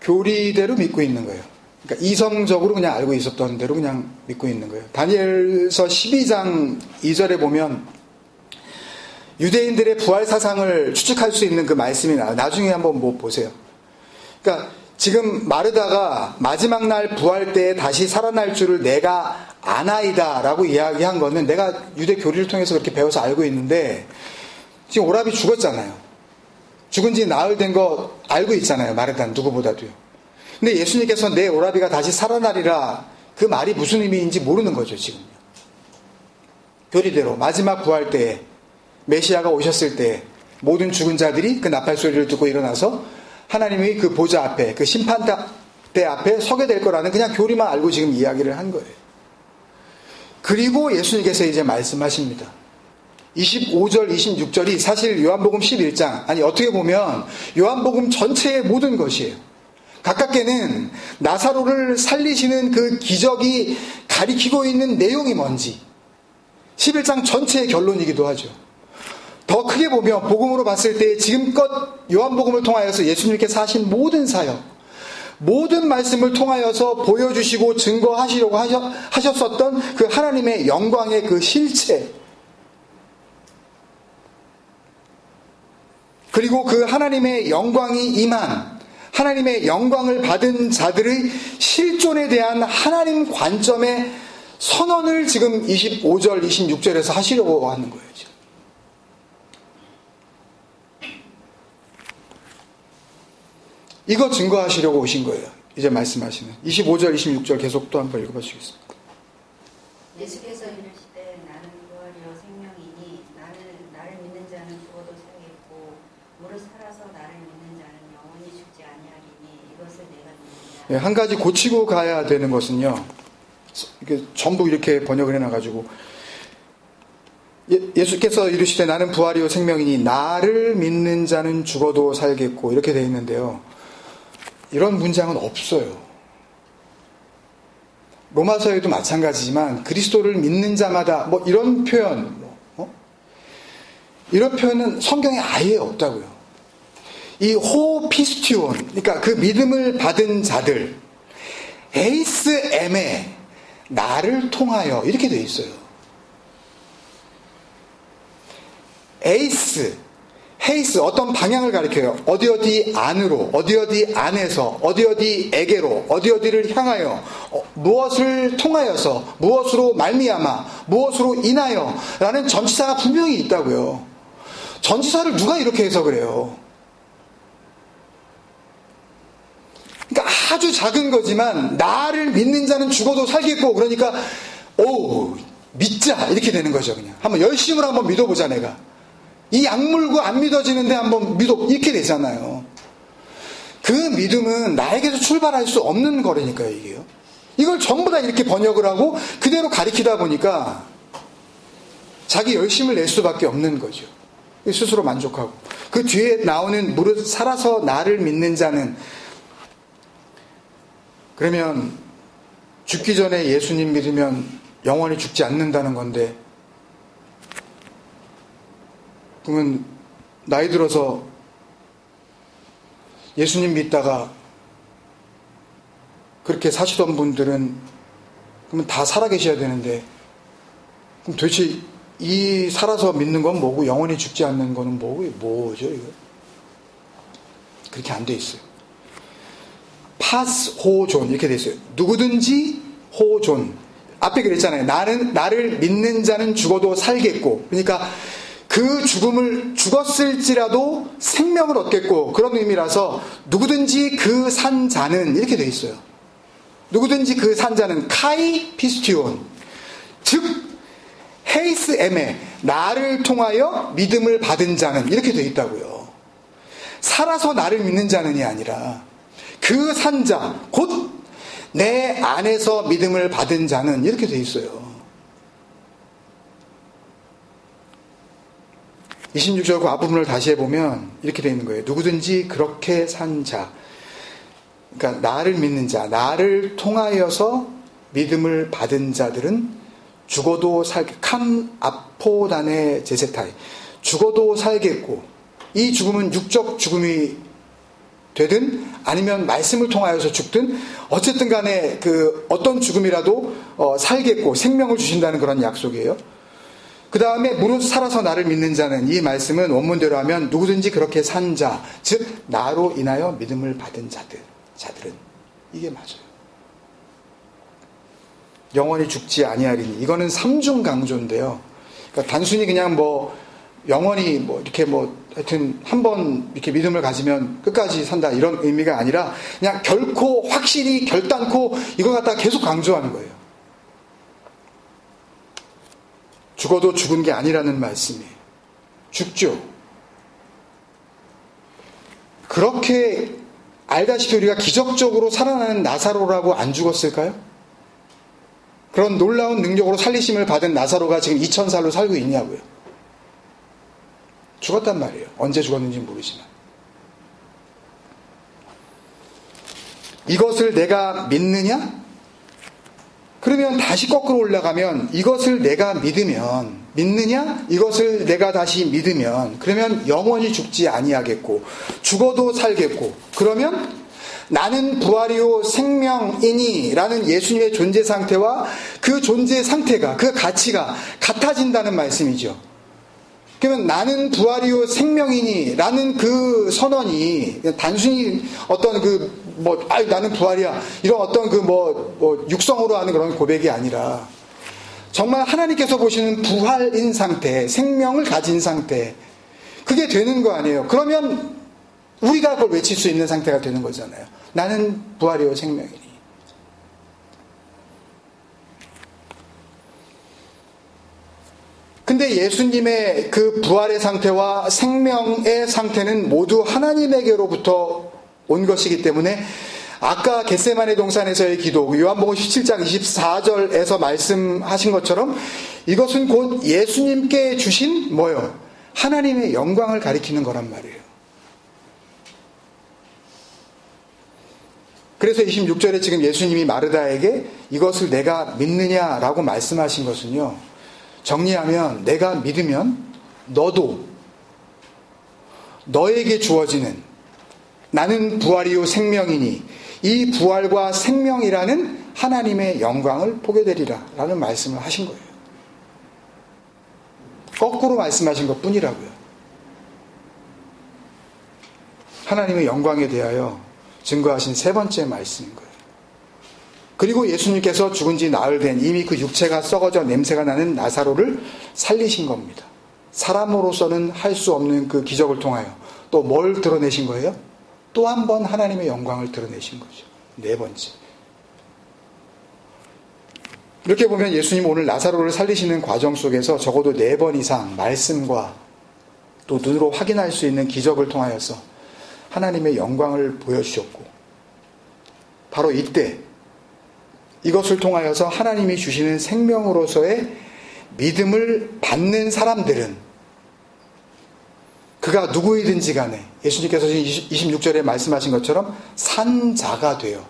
교리대로 믿고 있는 거예요. 그러니까 이성적으로 그냥 알고 있었던 대로 그냥 믿고 있는 거예요. 다니엘서 12장 2절에 보면 유대인들의 부활 사상을 추측할 수 있는 그 말씀이 나와요. 나중에 한번 보세요. 그러니까 지금 마르다가 마지막 날 부활 때에 다시 살아날 줄을 내가 아나이다 라고 이야기한 거는 내가 유대 교리를 통해서 그렇게 배워서 알고 있는데, 지금 오라비 죽었잖아요. 죽은 지 나흘 된 거 알고 있잖아요. 마르다는 누구보다도요. 근데 예수님께서 내 오라비가 다시 살아나리라, 그 말이 무슨 의미인지 모르는 거죠. 지금요. 교리대로 마지막 부활 때에 메시아가 오셨을 때 모든 죽은 자들이 그 나팔 소리를 듣고 일어나서 하나님의 그 보좌 앞에, 그 심판대 앞에 서게 될 거라는 그냥 교리만 알고 지금 이야기를 한 거예요. 그리고 예수님께서 이제 말씀하십니다. 25절, 26절이 사실 요한복음 11장, 아니 어떻게 보면 요한복음 전체의 모든 것이에요. 가깝게는 나사로를 살리시는 그 기적이 가리키고 있는 내용이 뭔지 11장 전체의 결론이기도 하죠. 더 크게 보면 복음으로 봤을 때 지금껏 요한복음을 통하여서 예수님께서 하신 모든 사역, 모든 말씀을 통하여서 보여주시고 증거하시려고 하셨었던 그 하나님의 영광의 그 실체, 그리고 그 하나님의 영광이 임한 하나님의 영광을 받은 자들의 실존에 대한 하나님 관점의 선언을 지금 25절, 26절에서 하시려고 하는 거예요. 지금. 이거 증거하시려고 오신 거예요. 이제 말씀하시는 25절, 26절 계속 또 한번 읽어봐 주시겠습니까? 예수께서 이르시되 나는 부활이요 생명이니 나를 믿는 자는 죽어도 살겠고 무릇 살아서 나를 믿는 자는 영원히 죽지 아니하리니 이것을 내가 믿느냐. 네, 한 가지 고치고 가야 되는 것은요. 이게 전부 이렇게 번역을 해놔가지고 예수께서 이르시되 나는 부활이요 생명이니 나를 믿는 자는 죽어도 살겠고 이렇게 되어 있는데요. 이런 문장은 없어요. 로마서에도 마찬가지지만 그리스도를 믿는 자마다 뭐 이런 표현 이런 표현은 성경에 아예 없다고요. 이 호피스티온 그러니까 그 믿음을 받은 자들 에이스 에메 나를 통하여 이렇게 되어 있어요. 에이스 헤이스 어떤 방향을 가리켜요. 어디 안으로, 어디 안에서, 어디에게로, 어디를 향하여, 무엇을 통하여서, 무엇으로 말미암아, 무엇으로 인하여 라는 전치사가 분명히 있다고요. 전치사를 누가 이렇게 해석을 해요? 그러니까 아주 작은 거지만 나를 믿는 자는 죽어도 살겠고 그러니까 믿자 이렇게 되는 거죠. 그냥 한번 열심으로 한번 믿어보자 내가. 이 약물고 안 믿어지는데 한번 이렇게 되잖아요. 그 믿음은 나에게서 출발할 수 없는 거라니까요, 이게요. 이걸 전부 다 이렇게 번역을 하고 그대로 가리키다 보니까 자기 열심을 낼 수밖에 없는 거죠. 스스로 만족하고. 그 뒤에 나오는 무릇 살아서 나를 믿는 자는 그러면 죽기 전에 예수님 믿으면 영원히 죽지 않는다는 건데 그러면 나이 들어서 예수님 믿다가 그렇게 사시던 분들은 그러면 다 살아계셔야 되는데 그럼 도대체 이 살아서 믿는 건 뭐고 영원히 죽지 않는 거는 뭐죠 이거? 그렇게 안 돼 있어요. 파스호존 이렇게 돼 있어요. 누구든지 호존 앞에 그랬잖아요. 나를 믿는 자는 죽어도 살겠고 그러니까 그 죽었을지라도 생명을 얻겠고 그런 의미라서 누구든지 그 산 자는 이렇게 돼 있어요. 누구든지 그 산 자는 카이 피스티온 즉 헤이스 에메 나를 통하여 믿음을 받은 자는 이렇게 돼 있다고요. 살아서 나를 믿는 자는이 아니라 그 산 자 곧 내 안에서 믿음을 받은 자는 이렇게 돼 있어요. 26절 그 앞부분을 다시 해보면 이렇게 되어 있는 거예요. 누구든지 그렇게 산 자 그러니까 나를 믿는 자 나를 통하여서 믿음을 받은 자들은 죽어도 칸 아포단의 제세타이 죽어도 살겠고 이 죽음은 육적 죽음이 되든 아니면 말씀을 통하여서 죽든 어쨌든 간에 그 어떤 죽음이라도 살겠고 생명을 주신다는 그런 약속이에요. 그 다음에 무릇 살아서 나를 믿는 자는 이 말씀은 원문대로 하면 누구든지 그렇게 산 자, 즉 나로 인하여 믿음을 받은 자들은 이게 맞아요. 영원히 죽지 아니하리니 이거는 삼중 강조인데요. 그러니까 단순히 그냥 영원히 이렇게 하여튼 한번 이렇게 믿음을 가지면 끝까지 산다 이런 의미가 아니라 그냥 결코 확실히 결단코 이걸 갖다가 계속 강조하는 거예요. 죽어도 죽은 게 아니라는 말씀이에요. 죽죠. 그렇게 알다시피 우리가 기적적으로 살아나는 나사로라고 안 죽었을까요? 그런 놀라운 능력으로 살리심을 받은 나사로가 지금 2000살로 살고 있냐고요. 죽었단 말이에요. 언제 죽었는지 모르지만. 이것을 내가 믿느냐? 그러면 다시 거꾸로 올라가면 이것을 내가 믿느냐? 이것을 내가 다시 믿으면 그러면 영원히 죽지 아니하겠고 죽어도 살겠고 그러면 나는 부활이요 생명이니 라는 예수님의 존재 상태와 그 존재 상태가 그 가치가 같아진다는 말씀이죠. 그러면 나는 부활이요 생명이니 라는 그 선언이 단순히 어떤 나는 부활이야 이런 어떤 육성으로 하는 그런 고백이 아니라 정말 하나님께서 보시는 부활인 상태, 생명을 가진 상태, 그게 되는 거 아니에요. 그러면 우리가 그걸 외칠 수 있는 상태가 되는 거잖아요. 나는 부활이요 생명이니. 근데 예수님의 그 부활의 상태와 생명의 상태는 모두 하나님에게로부터 온 것이기 때문에 아까 겟세마네 동산에서의 기도, 요한복음 17장 24절에서 말씀하신 것처럼 이것은 곧 예수님께 주신 뭐요? 하나님의 영광을 가리키는 거란 말이에요. 그래서 26절에 지금 예수님이 마르다에게 이것을 내가 믿느냐라고 말씀하신 것은요, 정리하면 내가 믿으면 너도 너에게 주어지는 나는 부활이요 생명이니 이 부활과 생명이라는 하나님의 영광을 보게 되리라 라는 말씀을 하신 거예요. 거꾸로 말씀하신 것 뿐이라고요. 하나님의 영광에 대하여 증거하신 세 번째 말씀인 거예요. 그리고 예수님께서 죽은 지 나흘 된 이미 그 육체가 썩어져 냄새가 나는 나사로를 살리신 겁니다. 사람으로서는 할 수 없는 그 기적을 통하여 또 뭘 드러내신 거예요? 또 한 번 하나님의 영광을 드러내신 거죠. 네 번째. 이렇게 보면 예수님 오늘 나사로를 살리시는 과정 속에서 적어도 4번 이상 말씀과 또 눈으로 확인할 수 있는 기적을 통하여서 하나님의 영광을 보여주셨고, 바로 이때 이것을 통하여서 하나님이 주시는 생명으로서의 믿음을 받는 사람들은 그가 누구이든지 간에 예수님께서 26절에 말씀하신 것처럼 산자가 되어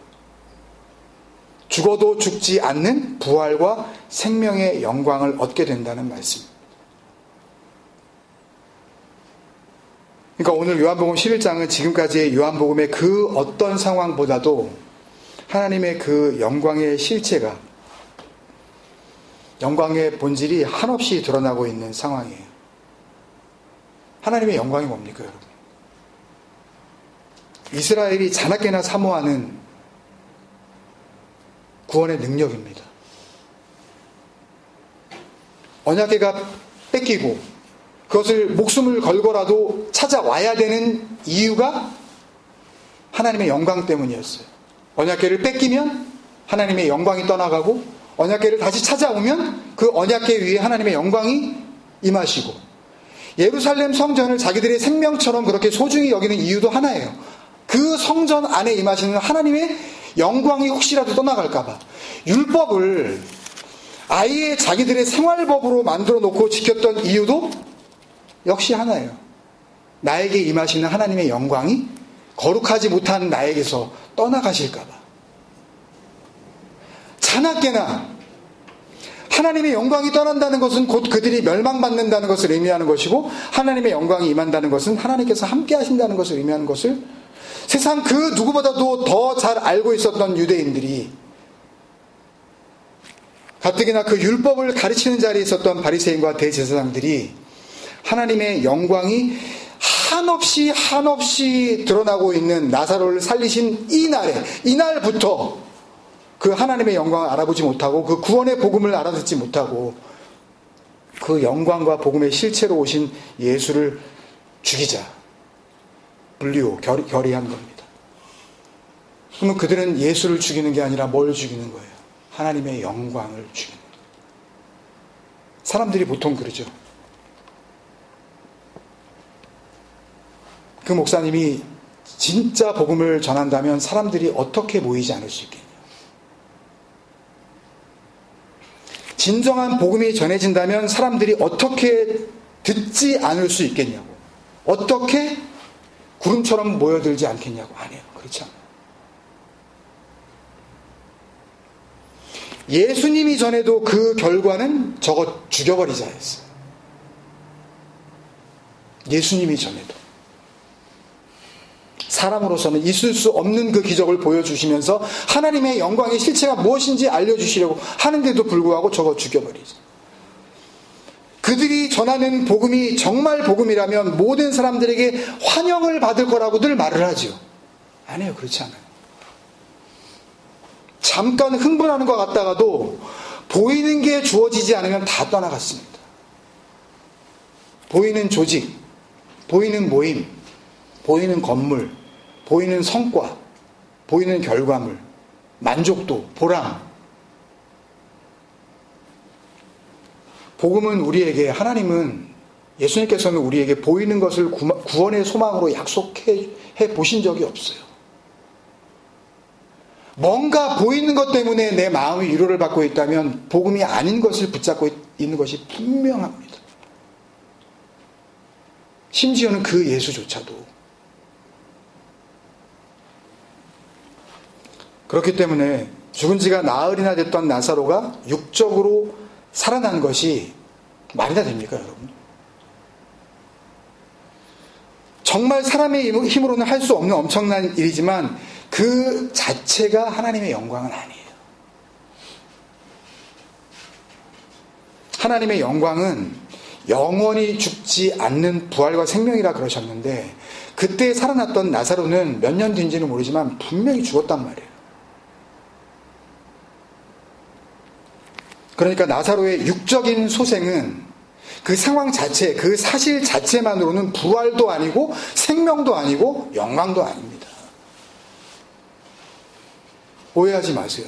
죽어도 죽지 않는 부활과 생명의 영광을 얻게 된다는 말씀입니다. 그러니까 오늘 요한복음 11장은 지금까지의 요한복음의 그 어떤 상황보다도 하나님의 그 영광의 실체가, 영광의 본질이 한없이 드러나고 있는 상황이에요. 하나님의 영광이 뭡니까, 여러분? 이스라엘이 자나깨나 사모하는 구원의 능력입니다. 언약궤가 뺏기고 그것을 목숨을 걸고라도 찾아와야 되는 이유가 하나님의 영광 때문이었어요. 언약궤를 뺏기면 하나님의 영광이 떠나가고, 언약궤를 다시 찾아오면 그 언약궤 위에 하나님의 영광이 임하시고, 예루살렘 성전을 자기들의 생명처럼 그렇게 소중히 여기는 이유도 하나예요. 그 성전 안에 임하시는 하나님의 영광이 혹시라도 떠나갈까봐 율법을 아예 자기들의 생활법으로 만들어 놓고 지켰던 이유도 역시 하나예요. 나에게 임하시는 하나님의 영광이 거룩하지 못한 나에게서 떠나가실까봐. 자나깨나 하나님의 영광이 떠난다는 것은 곧 그들이 멸망받는다는 것을 의미하는 것이고, 하나님의 영광이 임한다는 것은 하나님께서 함께 하신다는 것을 의미하는 것을 세상 그 누구보다도 더 잘 알고 있었던 유대인들이, 가뜩이나 그 율법을 가르치는 자리에 있었던 바리새인과 대제사장들이 하나님의 영광이 한없이 드러나고 있는 나사로를 살리신 이날부터 그 하나님의 영광을 알아보지 못하고, 그 구원의 복음을 알아듣지 못하고, 그 영광과 복음의 실체로 오신 예수를 죽이자, 결의한 겁니다. 그러면 그들은 예수를 죽이는 게 아니라 뭘 죽이는 거예요? 하나님의 영광을 죽이는 거예요. 사람들이 보통 그러죠. 그 목사님이 진짜 복음을 전한다면 사람들이 어떻게 모이지 않을 수 있겠냐? 진정한 복음이 전해진다면 사람들이 어떻게 듣지 않을 수 있겠냐고. 어떻게 구름처럼 모여들지 않겠냐고. 아니에요. 그렇지 않아요. 예수님이 전해도 그 결과는 저거 죽여버리자였어요. 예수님이 전해도. 사람으로서는 있을 수 없는 그 기적을 보여주시면서 하나님의 영광의 실체가 무엇인지 알려주시려고 하는데도 불구하고 저거 죽여버리죠. 그들이 전하는 복음이 정말 복음이라면 모든 사람들에게 환영을 받을 거라고 늘 말을 하죠. 아니에요. 그렇지 않아요. 잠깐 흥분하는 것 같다가도 보이는 게 주어지지 않으면 다 떠나갔습니다. 보이는 조직, 보이는 모임, 보이는 건물, 보이는 성과, 보이는 결과물, 만족도, 보람. 복음은 우리에게, 하나님은, 예수님께서는 우리에게 보이는 것을 구원의 소망으로 약속해 보신 적이 없어요. 뭔가 보이는 것 때문에 내 마음이 위로를 받고 있다면 복음이 아닌 것을 붙잡고 있는 것이 분명합니다. 심지어는 그 예수조차도. 그렇기 때문에 죽은 지가 나흘이나 됐던 나사로가 육적으로 살아난 것이 말이나 됩니까, 여러분? 정말 사람의 힘으로는 할 수 없는 엄청난 일이지만 그 자체가 하나님의 영광은 아니에요. 하나님의 영광은 영원히 죽지 않는 부활과 생명이라 그러셨는데, 그때 살아났던 나사로는 몇 년 뒤인지는 모르지만 분명히 죽었단 말이에요. 그러니까 나사로의 육적인 소생은 그 상황 자체, 그 사실 자체만으로는 부활도 아니고 생명도 아니고 영광도 아닙니다. 오해하지 마세요.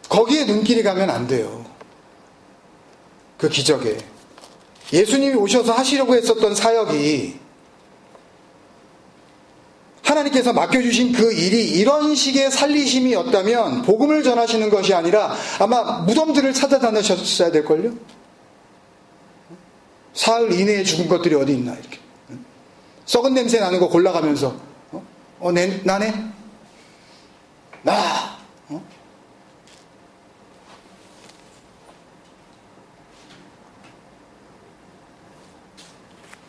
거기에 눈길이 가면 안 돼요. 그 기적에. 예수님이 오셔서 하시려고 했었던 사역이, 하나님께서 맡겨주신 그 일이 이런 식의 살리심이었다면 복음을 전하시는 것이 아니라 아마 무덤들을 찾아다니셨어야 될걸요? 사흘 이내에 죽은 것들이 어디 있나, 이렇게. 썩은 냄새 나는 거 골라가면서, 나네? 나!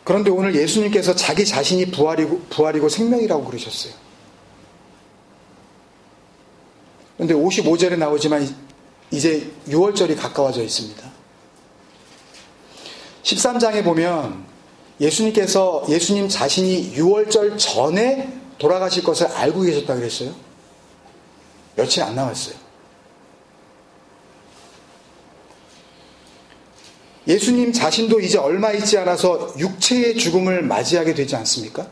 그런데 오늘 예수님께서 자기 자신이 부활이고 생명이라고 그러셨어요. 그런데 55절에 나오지만 이제 6월절이 가까워져 있습니다. 13장에 보면 예수님 자신이 6월절 전에 돌아가실 것을 알고 계셨다고 그랬어요. 며칠 안 남았어요. 예수님 자신도 이제 얼마 있지 않아서 육체의 죽음을 맞이하게 되지 않습니까?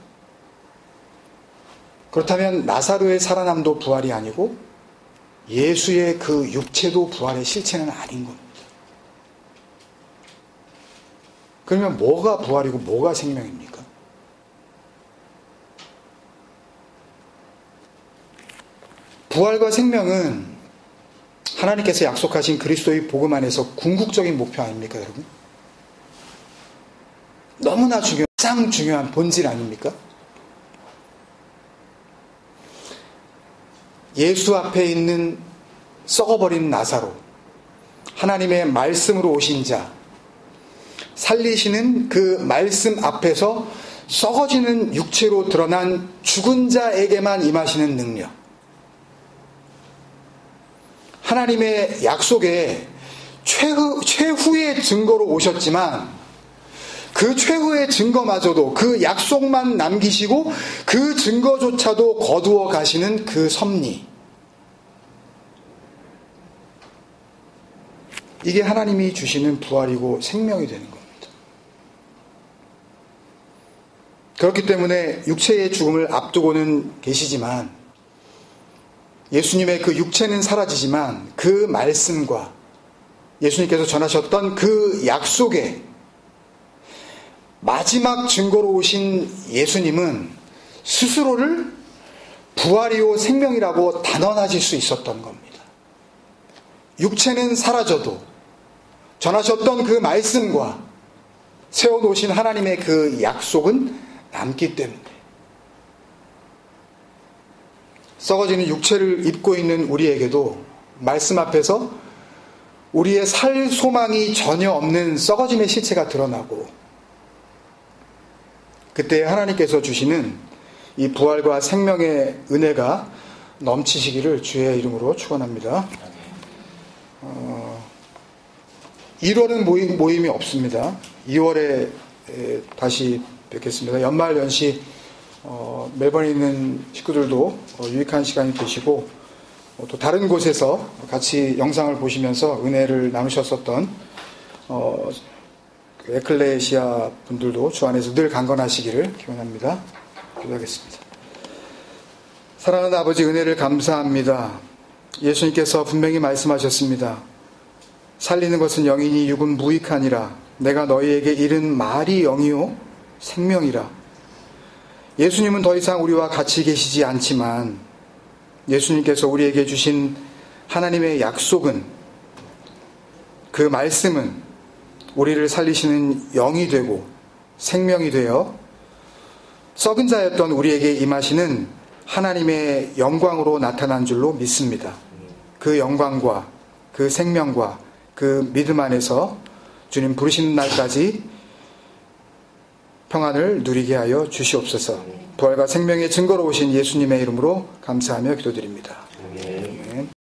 그렇다면 나사로의 살아남도 부활이 아니고 예수의 그 육체도 부활의 실체는 아닌 겁니다. 그러면 뭐가 부활이고 뭐가 생명입니까? 부활과 생명은 하나님께서 약속하신 그리스도의 복음 안에서 궁극적인 목표 아닙니까, 여러분? 너무나 가장 중요한 본질 아닙니까? 예수 앞에 있는 썩어버린 나사로, 하나님의 말씀으로 오신 자, 살리시는 그 말씀 앞에서 썩어지는 육체로 드러난 죽은 자에게만 임하시는 능력, 하나님의 약속에 최후의 증거로 오셨지만 그 최후의 증거마저도, 그 약속만 남기시고 그 증거조차도 거두어 가시는 그 섭리, 이게 하나님이 주시는 부활이고 생명이 되는 겁니다. 그렇기 때문에 육체의 죽음을 앞두고는 계시지만 예수님의 그 육체는 사라지지만 그 말씀과 예수님께서 전하셨던 그 약속에 마지막 증거로 오신 예수님은 스스로를 부활이요 생명이라고 단언하실 수 있었던 겁니다. 육체는 사라져도 전하셨던 그 말씀과 세워놓으신 하나님의 그 약속은 남기 때문에 썩어지는 육체를 입고 있는 우리에게도 말씀 앞에서 우리의 살 소망이 전혀 없는 썩어짐의 실체가 드러나고, 그때 하나님께서 주시는 이 부활과 생명의 은혜가 넘치시기를 주의 이름으로 축원합니다. 1월은 모임이 없습니다. 2월에 다시 뵙겠습니다. 연말 연시 멜번에 있는 식구들도 유익한 시간이 되시고 또 다른 곳에서 같이 영상을 보시면서 은혜를 나누셨었던 에클레시아 분들도 주 안에서 늘 강건하시기를 기원합니다. 기도하겠습니다. 사랑하는 아버지, 은혜를 감사합니다. 예수님께서 분명히 말씀하셨습니다. 살리는 것은 영이니 육은 무익하니라. 내가 너희에게 이른 말이 영이요 생명이라. 예수님은 더 이상 우리와 같이 계시지 않지만 예수님께서 우리에게 주신 하나님의 약속은, 그 말씀은 우리를 살리시는 영이 되고 생명이 되어 썩은 자였던 우리에게 임하시는 하나님의 영광으로 나타난 줄로 믿습니다. 그 영광과 그 생명과 그 믿음 안에서 주님 부르시는 날까지 평안을 누리게 하여 주시옵소서. 부활과 생명의 증거로 오신 예수님의 이름으로 감사하며 기도드립니다.